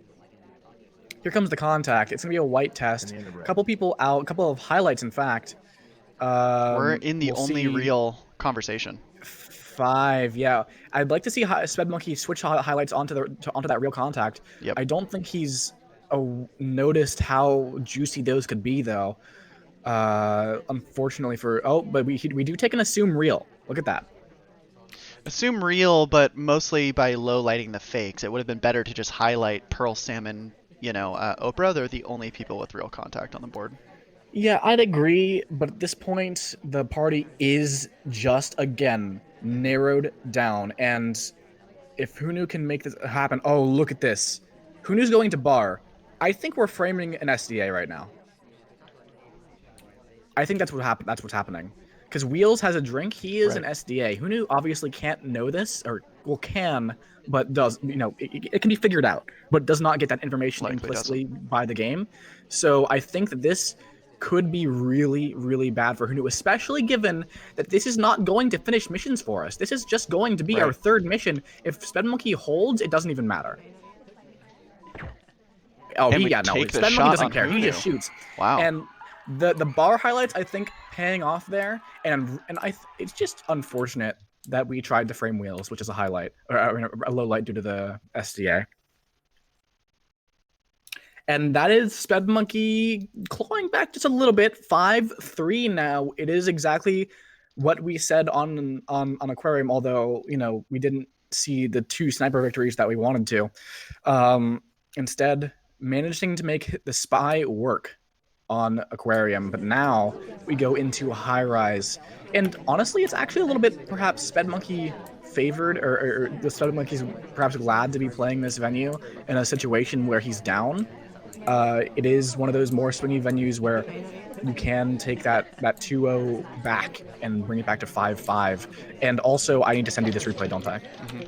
Here comes the contact. It's gonna be a white test. A couple people out. A couple of highlights, in fact. We're in the We'll only see real conversation. 5. Yeah, I'd like to see Spedmonkey switch highlights onto that real contact. Yep. I don't think he's noticed how juicy those could be, though. Unfortunately but we do take an assume real. Look at that. Assume real, but mostly by low lighting the fakes. It would have been better to just highlight Pearl Salmon, Oprah. They're the only people with real contact on the board. Yeah, I'd agree, but at this point, the party is just again narrowed down, and if HuNu can make this happen, oh look at this, HuNu's going to bar. I think we're framing an SDA right now. I think that's what happened. That's what's happening. Because Wheels has a drink, he is Right. an SDA. HuNu obviously can't know this, or well, can, but does. It can be figured out, but does not get that information Likely implicitly doesn't. by the game. So I think that this could be really, really bad for HuNu, especially given that this is not going to finish missions for us. This is just going to be our Right. third mission. If SpedMonkey holds, it doesn't even matter. Oh, And we yeah, no, take the SpedMonkey shot doesn't on care. He just HuNu. shoots. Wow. And the bar highlights, I think, paying off there, and it's just unfortunate that we tried to frame wheels, which is a highlight or a low light due to the SDA. And that is SpedMonkey clawing back just a little bit. 5-3 now. It is exactly what we said on Aquarium, although, we didn't see the 2 sniper victories that we wanted to. Instead, managing to make the spy work on Aquarium, but now we go into High Rise. And honestly, it's actually a little bit perhaps SpedMonkey favored, or the SpedMonkey's perhaps glad to be playing this venue in a situation where he's down. It is one of those more swingy venues where you can take that 2-0 back and bring it back to 5-5. And also, I need to send you this replay, don't I? Mm-hmm.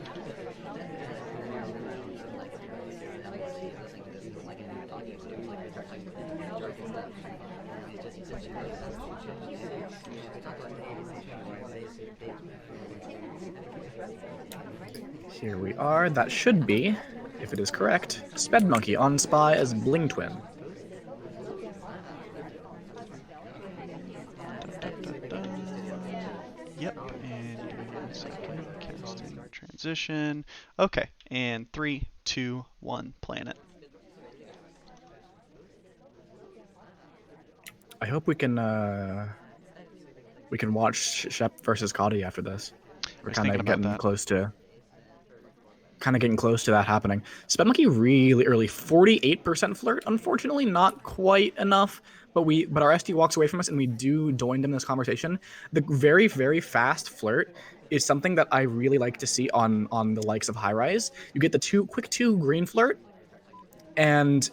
Here we are. That should be, if it is correct, SpedMonkey on Spy as Bling Twin. Yep, and doing something, casting, transition. Okay, and 3, 2, 1, planet. I hope we can watch Shep versus Cody after this. We're kind of getting close to that happening. SpedMonkey really early, 48% flirt. Unfortunately, not quite enough. But our SD walks away from us, and we do join in this conversation. The very, very fast flirt is something that I really like to see on the likes of High Rise. You get the quick 2 green flirt, and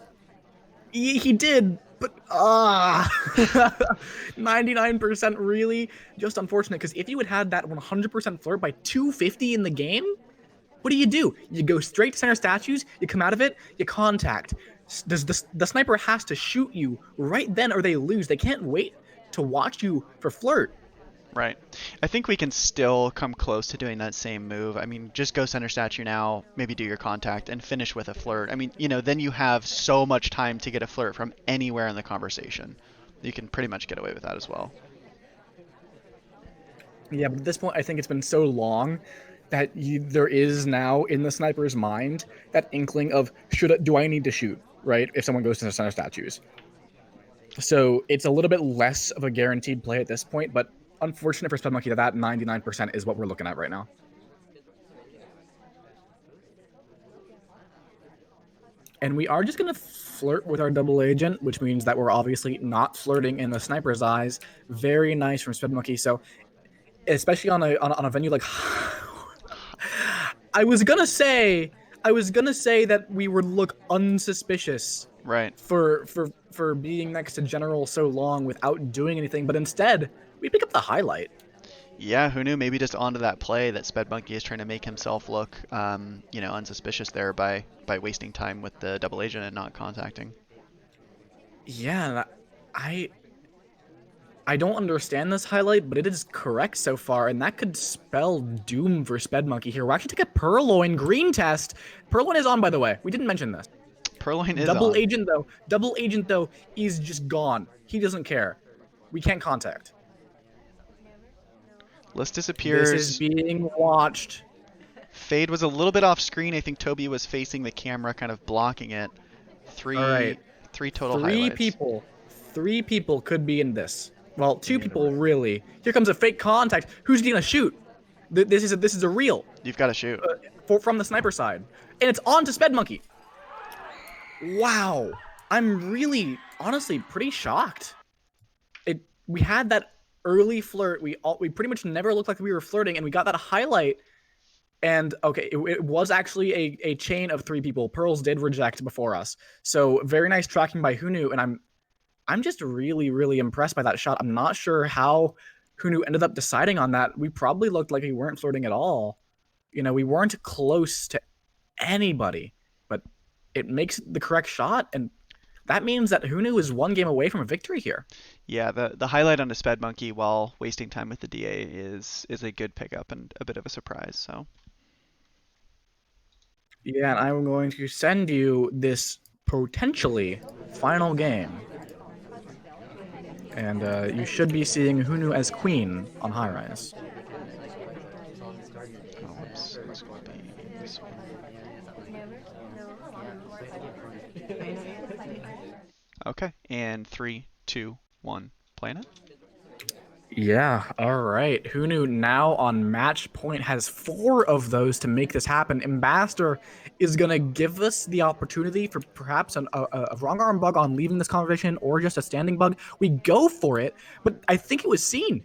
he did, but 99% really just unfortunate, because if you had that 100% flirt by 250 in the game, what do? You go straight to center statues, you come out of it, you contact. The sniper has to shoot you right then or they lose. They can't wait to watch you for flirt. Right. I think we can still come close to doing that same move. I mean, just go center statue now, maybe do your contact, and finish with a flirt. I mean, then you have so much time to get a flirt from anywhere in the conversation. You can pretty much get away with that as well. Yeah, but at this point, I think it's been so long that there is now in the sniper's mind that inkling of do I need to shoot, right? If someone goes to the center statues. So it's a little bit less of a guaranteed play at this point, but unfortunate for SpedMonkey that 99% is what we're looking at right now. And we are just going to flirt with our double agent, which means that we're obviously not flirting in the sniper's eyes. Very nice from SpedMonkey. So especially on a venue like I was gonna say that we would look unsuspicious, right, for being next to General so long without doing anything, but instead we pick up the highlight. Yeah, who knew? Maybe just onto that play that SpedMonkey is trying to make himself look, unsuspicious there by wasting time with the double agent and not contacting. Yeah, I don't understand this highlight, but it is correct so far, and that could spell doom for SpedMonkey here. We'll actually take a Purloin green test. Purloin is on, by the way. We didn't mention this. Purloin is Double on. Agent, though, is just gone. He doesn't care. We can't contact. List disappears. This is being watched. Fade was a little bit off screen. I think Toby was facing the camera, kind of blocking it. Three total highlights. Three people could be in this. Well, 2 people really. Here comes a fake contact. Who's gonna shoot? This is a real. You've got to shoot. From the sniper side, and it's on to SpedMonkey. Wow, I'm really, honestly, pretty shocked. We had that early flirt. We pretty much never looked like we were flirting, and we got that highlight. And okay, it was actually a chain of 3 people. Pearls did reject before us, so very nice tracking by HuNu, and I'm just really, really impressed by that shot. I'm not sure how HuNu ended up deciding on that. We probably looked like we weren't flirting at all. We weren't close to anybody, but it makes the correct shot. And That means that HuNu is one game away from a victory here. Yeah, the highlight on a spedmonkey while wasting time with the DA is a good pickup and a bit of a surprise. So Yeah, and I'm going to send you this potentially final game. And you should be seeing HuNu as queen on high rise. oh, whoops, it's going to be this one. Okay, and 3, 2, 1, playing it. Yeah, all right. HuNu now on match point has 4 of those to make this happen. Ambassador is going to give us the opportunity for perhaps a wrong arm bug on leaving this conversation or just a standing bug. We go for it, but I think it was seen.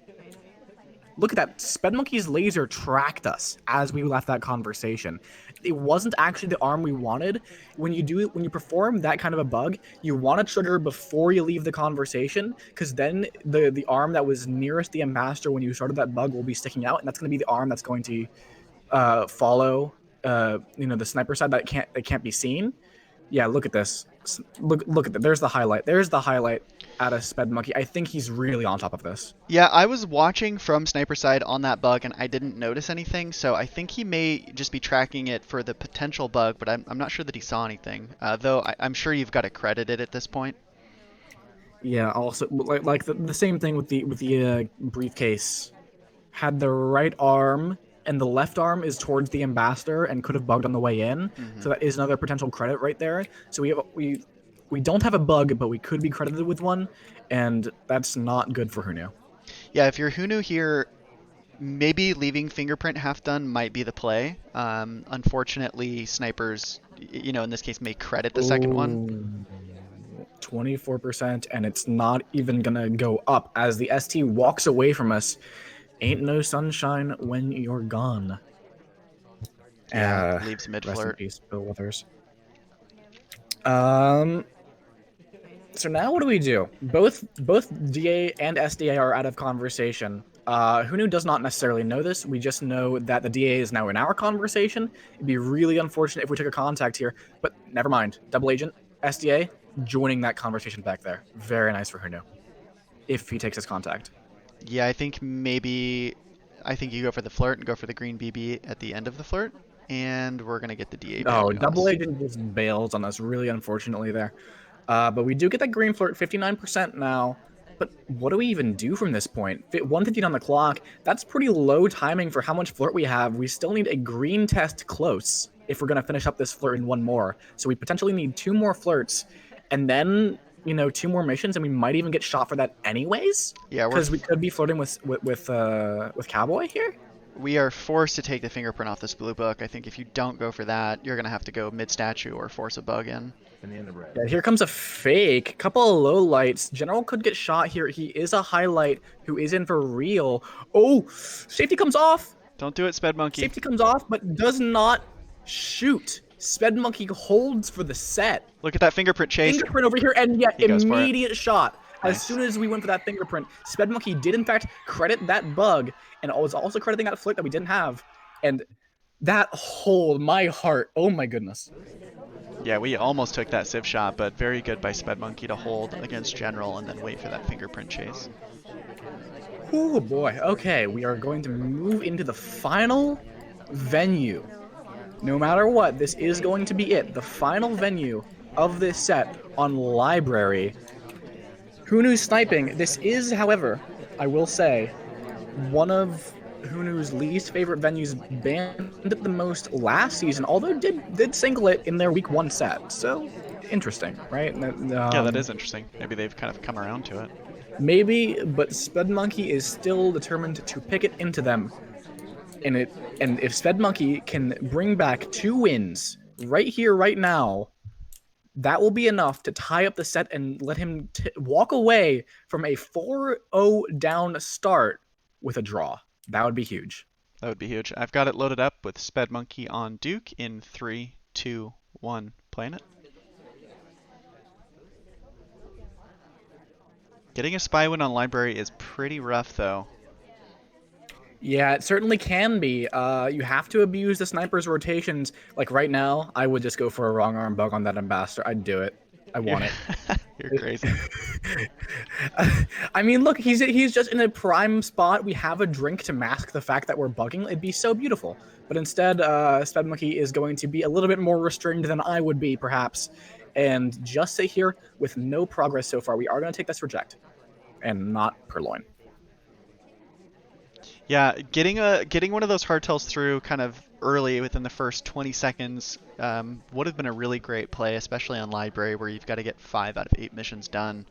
Look at that. SpedMonkey's laser tracked us as we left that conversation. It wasn't actually the arm we wanted. When you perform that kind of a bug, you want to trigger before you leave the conversation, because then the arm that was nearest the ambassador when you started that bug will be sticking out, and that's going to be the arm that's going to follow the sniper side that can't be seen. Yeah, look at this. Look at that. There's the highlight. There's the highlight out of SpedMonkey. I think he's really on top of this. Yeah, I was watching from sniper side on that bug and I didn't notice anything, so I think he may just be tracking it for the potential bug, but I'm not sure that he saw anything. Though I'm sure you've got to credit it at this point. Yeah. Also, like the same thing with the briefcase. Had the right arm and the left arm is towards the ambassador and could have bugged on the way in. Mm-hmm. So that is another potential credit right there. So we don't have a bug, but we could be credited with one, and that's not good for HuNu. Yeah, if you're HuNu here, maybe leaving fingerprint half done might be the play. Unfortunately, snipers, in this case, may credit the second one. Ooh. 24%, and it's not even gonna go up as the ST walks away from us. Ain't no sunshine when you're gone. Yeah, leaves mid Rest in flirt. peace, Bill Withers. Um. So now what do we do? Both DA and SDA are out of conversation. HuNu does not necessarily know this. We just know that the DA is now in our conversation. It'd be really unfortunate if we took a contact here, but never mind. Double agent, SDA, joining that conversation back there. Very nice for HuNu, if he takes his contact. Yeah, I think you go for the flirt and go for the green BB at the end of the flirt, and we're gonna get the DA back Oh, to double us. agent just bails on us really unfortunately there. But we do get that green flirt, 59% now. But what do we even do from this point? 150 on the clock. That's pretty low timing for how much flirt we have. We still need a green test close if we're going to finish up this flirt in one more. So we potentially need 2 more flirts, and then 2 more missions, and we might even get shot for that anyways. Yeah, Because we could be flirting with Cowboy here. we are forced to take the fingerprint off this blue book. I think if you don't go for that, you're gonna have to go mid statue or force a bug in. Yeah, here comes a fake. Couple of low lights. General could get shot here. He is a highlight who is in for real. Oh, safety comes off. Don't do it, spedmonkey. Safety comes off, but does not shoot. SpedMonkey holds for the set. Look at that fingerprint chase. Fingerprint over here, and yet He goes for it. immediate shot. Nice. As soon as we went for that fingerprint, SpedMonkey did in fact credit that bug, and was also crediting that flick that we didn't have. And that hold, my heart. Oh my goodness. Yeah, we almost took that civ shot, but very good by spedmonkey to hold against general and then wait for that fingerprint chase. Oh boy. Okay, we are going to move into the final venue. No matter what, this is going to be it. The final venue of this set on Library. HuNu's sniping. This is, however, I will say, one of HuNu's least favorite venues, banned it the most last season, although did single it in their week 1 set. So, interesting, right? Yeah, that is interesting. Maybe they've kind of come around to it. Maybe, but SpedMonkey is still determined to pick it into them. And if SpedMonkey can bring back 2 wins right here, right now, that will be enough to tie up the set and let him walk away from a 4-0 down start with a draw. That would be huge. That would be huge. I've got it loaded up with spedmonkey on Duke in 3, 2, 1. Playing it. Getting a spy win on library is pretty rough, though. Yeah, it certainly can be. You have to abuse the sniper's rotations. Like right now, I would just go for a wrong arm bug on that ambassador. I'd do it. I You're want it. you're crazy. I mean, look, he's just in a prime spot. We have a drink to mask the fact that we're bugging. It'd be so beautiful. But instead, Spedmonkey is going to be a little bit more restrained than I would be, perhaps, and just sit here with no progress so far. We are going to take this reject and not purloin. Yeah, getting one of those hardtails through kind of early within the first 20 seconds would have been a really great play, especially on library where you've got to get 5 out of 8 missions done.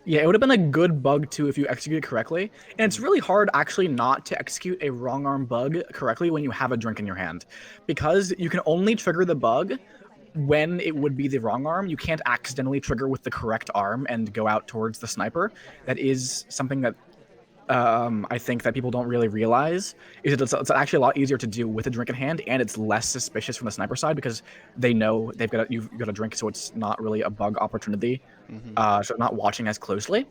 Yeah, it would have been a good bug too if you execute it correctly. And it's Mhm. really hard actually not to execute a wrong arm bug correctly when you have a drink in your hand. Because you can only trigger the bug when it would be the wrong arm. You can't accidentally trigger with the correct arm and go out towards the sniper. That is something that I think that people don't really realize is it's actually a lot easier to do with a drink in hand, and it's less suspicious from the sniper side because they know you've got a drink, so it's not really a bug opportunity. Mhm. So not watching as closely.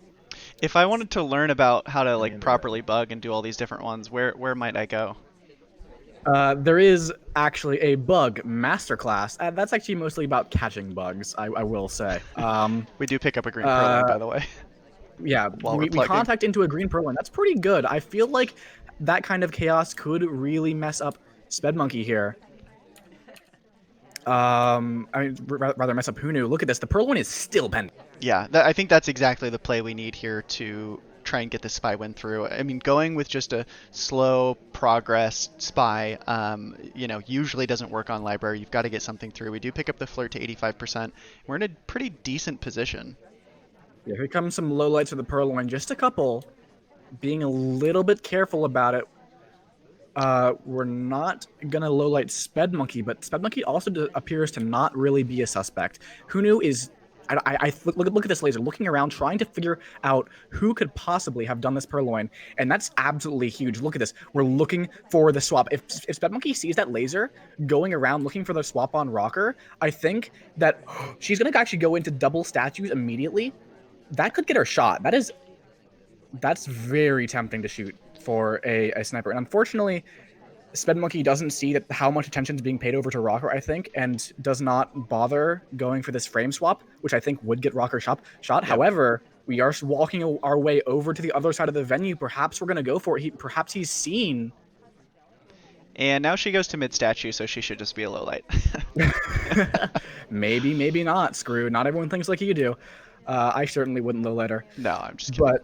If I wanted to learn about how to like And properly bug and do all these different ones, where might I go? there is actually a bug masterclass. That's actually mostly about catching bugs. I will say. We do pick up a green purloin, Uh, by the way, yeah, while we're we plugging. contact into a green purloin. That's pretty good. I feel like that kind of chaos could really mess up Spedmonkey here. I mean, rather mess up HuNu. Look at this. The purloin is still pending. Yeah, I think that's exactly the play we need here to try and get the spy win through. I mean, going with just a slow progress spy, usually doesn't work on library. You've got to get something through. We do pick up the flirt to 85%. We're in a pretty decent position. Yeah, here comes some lowlights of the purloin. Just a couple. Being a little bit careful about it. We're not gonna lowlight Spedmonkey, but Spedmonkey also appears to not really be a suspect. HuNu is. Look at this laser, looking around, trying to figure out who could possibly have done this purloin, and that's absolutely huge. Look at this. We're looking for the swap. If Spedmonkey sees that laser going around looking for the swap on Rocker, I think that she's gonna actually go into double statues immediately. That could get her shot. That's very tempting to shoot for a sniper. And unfortunately, Spedmonkey doesn't see that how much attention is being paid over to Rocker, I think, and does not bother going for this frame swap, which I think would get Rocker shot. Yep. However, we are walking our way over to the other side of the venue. Perhaps we're going to go for it. Perhaps he's seen. And now she goes to mid statue, so she should just be a low light. Maybe, maybe not. Screw. Not everyone thinks like you do. I certainly wouldn't low light her. No, I'm just kidding. But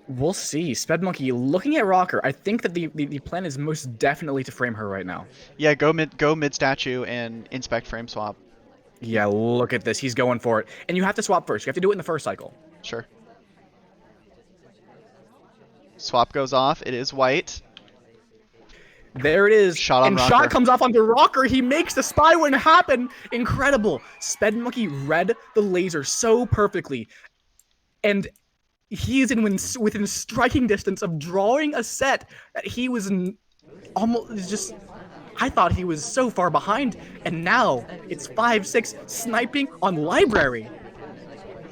we'll see. Spedmonkey looking at Rocker. I think that the plan is most definitely to frame her right now. Yeah, go mid statue and inspect frame swap. Yeah, look at this. He's going for it. And you have to swap first. You have to do it in the first cycle. Sure. Swap goes off. It is white. There it is. Shot on and Rocker. shot comes off onto Rocker. He makes the spy win happen. Incredible. Spedmonkey read the laser so perfectly. And he is within striking distance of drawing a set that he was almost just. I thought he was so far behind, and now it's 5-6 sniping on library.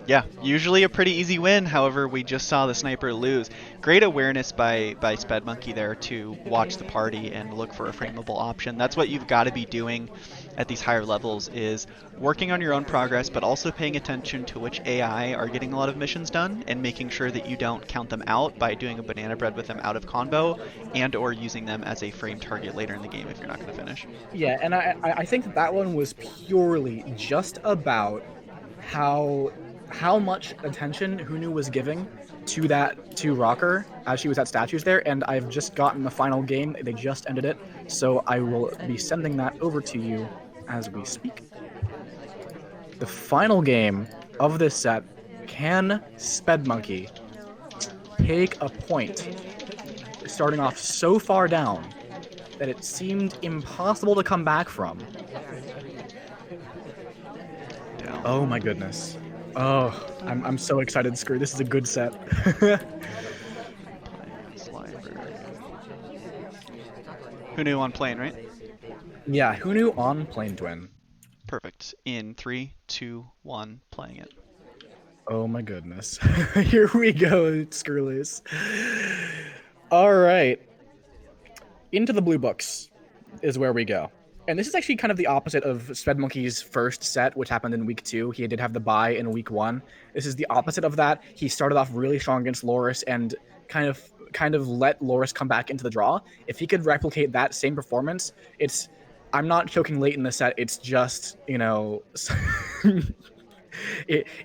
Yeah, usually a pretty easy win. However, we just saw the sniper lose. Great awareness by Spedmonkey there to watch the party and look for a frameable option. That's what you've got to be doing at these higher levels, is working on your own progress, but also paying attention to which AI are getting a lot of missions done and making sure that you don't count them out by doing a banana bread with them out of combo and or using them as a frame target later in the game if you're not going to finish. Yeah, and I think that one was purely just about how much attention HuNu was giving to Rocker as she was at statues there, and I've just gotten the final game. They just ended it, so I will be sending that over to you as we speak. The final game of this set, can Spedmonkey take a point, starting off so far down that it seemed impossible to come back from? Down. Oh my goodness. Oh, I'm so excited, Screw. This is a good set. HuNu on plane, right? Yeah, HuNu on Plane Twin. Perfect. In 3, 2, 1, playing it. Oh my goodness. Here we go, Screwloose. All right. Into the blue books is where we go. And this is actually kind of the opposite of SpedMonkey's first set, which happened in week 2. He did have the bye in week 1. This is the opposite of that. He started off really strong against Loris and kind of let Loris come back into the draw. If he could replicate that same performance, it's I'm not choking late in the set. It's just, it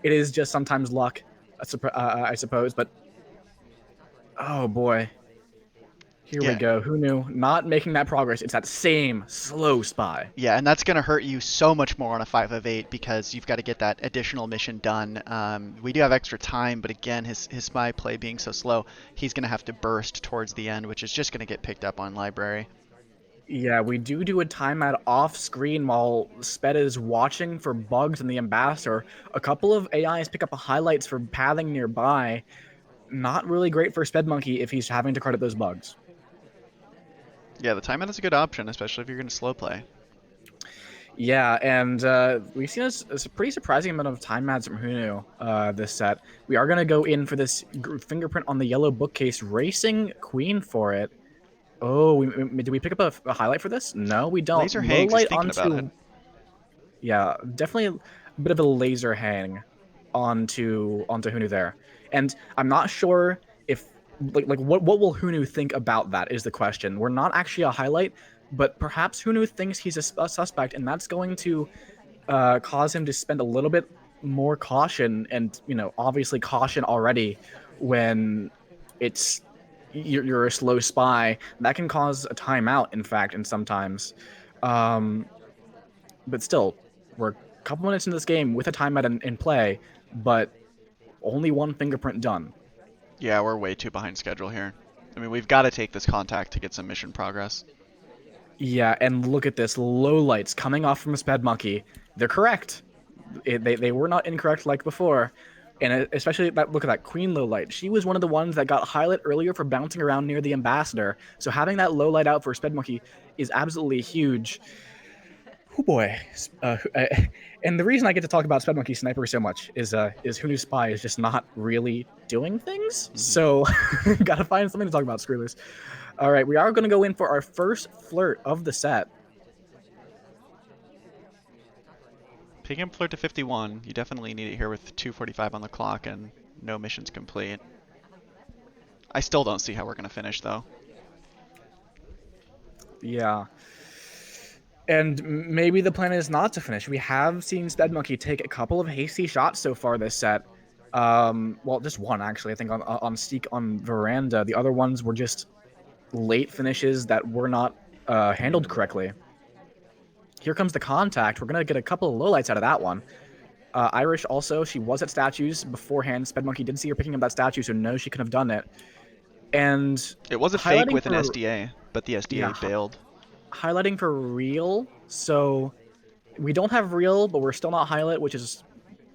is just sometimes luck, I suppose. But oh boy, here we Yeah, go. Who knew? Not making that progress. It's that same slow spy. yeah, and that's going to hurt you so much more on a 5 of 8 because you've got to get that additional mission done. We do have extra time, but again, his spy play being so slow, he's going to have to burst towards the end, which is just going to get picked up on library. Yeah, we do a timeout off screen while Sped is watching for bugs in the ambassador. A couple of AIs pick up highlights for pathing nearby. Not really great for SpedMonkey if he's having to credit those bugs. Yeah, the timeout is a good option, especially if you're going to slow play. Yeah, and we've seen a pretty surprising amount of timeouts from HuNu this set. We are going to go in for this fingerprint on the yellow bookcase, racing Queen for it. Oh, did we pick up a highlight for this? No, we don't. Laser Low Hanks is light thinking about it. onto. Yeah, definitely a bit of a laser hang onto HuNu there. And I'm not sure if like what will HuNu think about that is the question. We're not actually a highlight, but perhaps HuNu thinks he's a suspect, and that's going to cause him to spend a little bit more caution, and obviously caution already when it's you're a slow spy. That can cause a timeout, in fact, and sometimes. Um, but still, we're a couple minutes into this game with a timeout in play, but only one fingerprint done. Yeah, we're way too behind schedule here. I mean, we've got to take this contact to get some mission progress. Yeah, and look at this. Low lights coming off from a SpedMonkey. They're correct. They were not incorrect like before. And especially look at that Queen low light. She was one of the ones that got highlight earlier for bouncing around near the ambassador. So having that low light out for SpedMonkey is absolutely huge. Oh boy. And the reason I get to talk about SpedMonkey Sniper so much is HuNu Spy is just not really doing things. Mm-hmm. So gotta find something to talk about. Screw this. All right, we are going to go in for our first flirt of the set. Picking up flirt to 51, you definitely need it here with 2:45 on the clock and no missions complete. I still don't see how we're going to finish, though. Yeah. And maybe the plan is not to finish. We have seen SpedMonkey take a couple of hasty shots so far this set. Well, just one actually. I think on Steak on Veranda. The other ones were just late finishes that were not handled correctly. Here comes the contact. We're gonna get a couple of lowlights out of that one. Irish also, she was at statues beforehand. SpedMonkey did see her picking up that statue, so no, she could have done it. And It was a fake highlighting with an for SDA, but the SDA yeah, bailed. highlighting for real. So we don't have real, but we're still not highlight, which is,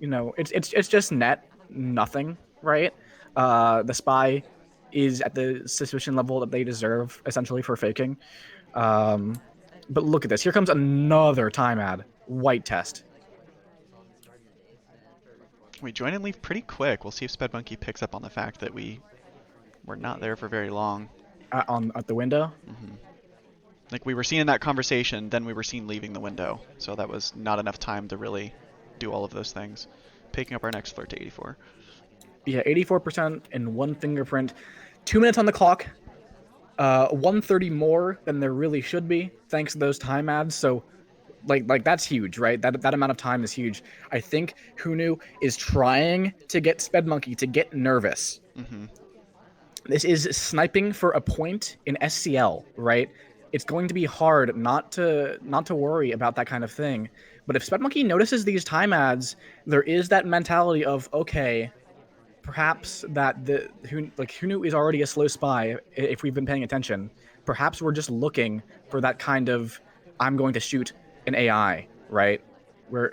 it's just net nothing, right? The spy is at the suspicion level that they deserve essentially for faking. But look at this. Here comes another time ad. White test. We join and leave pretty quick. We'll see if SpedMonkey picks up on the fact that we were not there for very long. At the window. Mm-hmm. Like we were seen in that conversation, then we were seen leaving the window. So that was not enough time to really do all of those things. Picking up our next flirt to 84. Yeah, 84% in one fingerprint. 2 minutes on the clock. 130 more than there really should be, thanks to those time ads. So, like that's huge, right? That amount of time is huge. I think HuNu is trying to get SpedMonkey to get nervous. Mm-hmm. This is sniping for a point in SCL, right? It's going to be hard not to worry about that kind of thing. But if SpedMonkey notices these time ads, there is that mentality of, okay, perhaps that HuNu is already a slow spy if we've been paying attention. Perhaps we're just looking for that kind of I'm going to shoot an AI, right?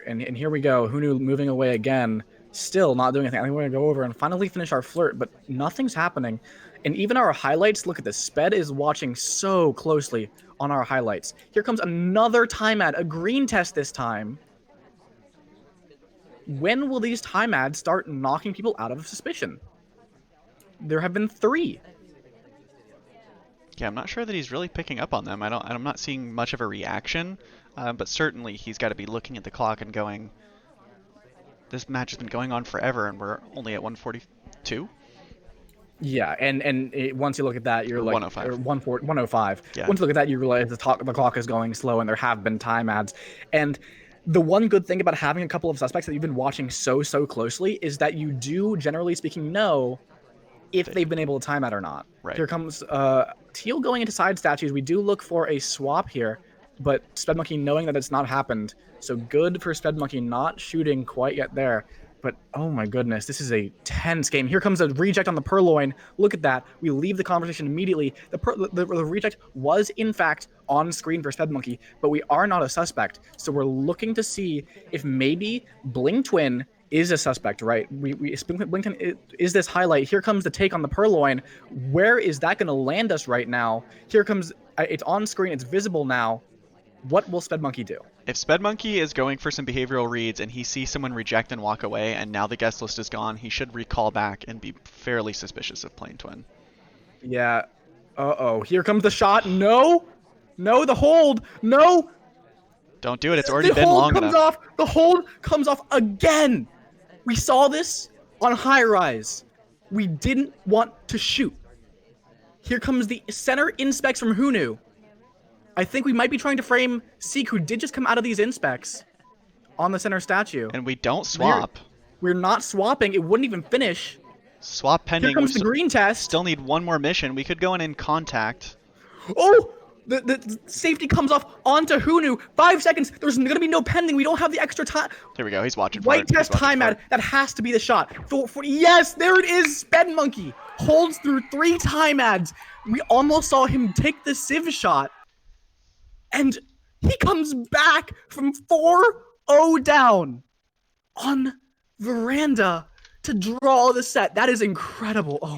And here we go, HuNu moving away again, still not doing anything. I think we're gonna go over and finally finish our flirt, but nothing's happening. And even our highlights, look at this. Sped is watching so closely on our highlights. Here comes another time ad, a green test this time. When will these time ads start knocking people out of suspicion? There have been 3. Yeah, I'm not sure that he's really picking up on them. I'm not seeing much of a reaction, but certainly he's got to be looking at the clock and going, this match has been going on forever, and we're only at 142 Yeah, and once you look at that, you're or like, or 105. 105. Yeah, Once you look at that, you realize the clock is going slow, and there have been time ads. And the one good thing about having a couple of suspects that you've been watching so closely is that you do, generally speaking, know if they've been able to time out or not. right. Here comes Teal going into side statues. We do look for a swap here, but spedmonkey knowing that it's not happened. So good for spedmonkey not shooting quite yet there. But oh my goodness, this is a tense game. Here comes a reject on the purloin. Look at that. We leave the conversation immediately. The reject was in fact on screen for spedmonkey, but we are not a suspect. So we're looking to see if maybe Bling Twin is a suspect, right? Blinken is this highlight. Here comes the take on the purloin. Where is that going to land us right now? Here comes, it's on screen. It's visible now. What will spedmonkey do? If spedmonkey is going for some behavioral reads and he sees someone reject and walk away, and now the guest list is gone, he should recall back and be fairly suspicious of Plain Twin. Yeah. Uh-oh. Here comes the shot. No. No, the hold. No. Don't do it. It's already been long enough. Off. The hold comes off again. We saw this on High Rise. We didn't want to shoot. Here comes the center inspects from HuNu. I think we might be trying to frame Seek, who did just come out of these inspects on the center statue. And we don't swap. We're not swapping. It wouldn't even finish. Swap pending. Here comes the green test. Still need one more mission. We could go in contact. Oh! The safety comes off onto HuNu. 5 seconds. There's going to be no pending. We don't have the extra time. There we go. He's watching for White it. test time ad. That has to be the shot. Yes, there it is. Spedmonkey holds through 3 time ads. We almost saw him take the Civ shot. And he comes back from 4-0 down on Veranda to draw the set. That is incredible. Oh.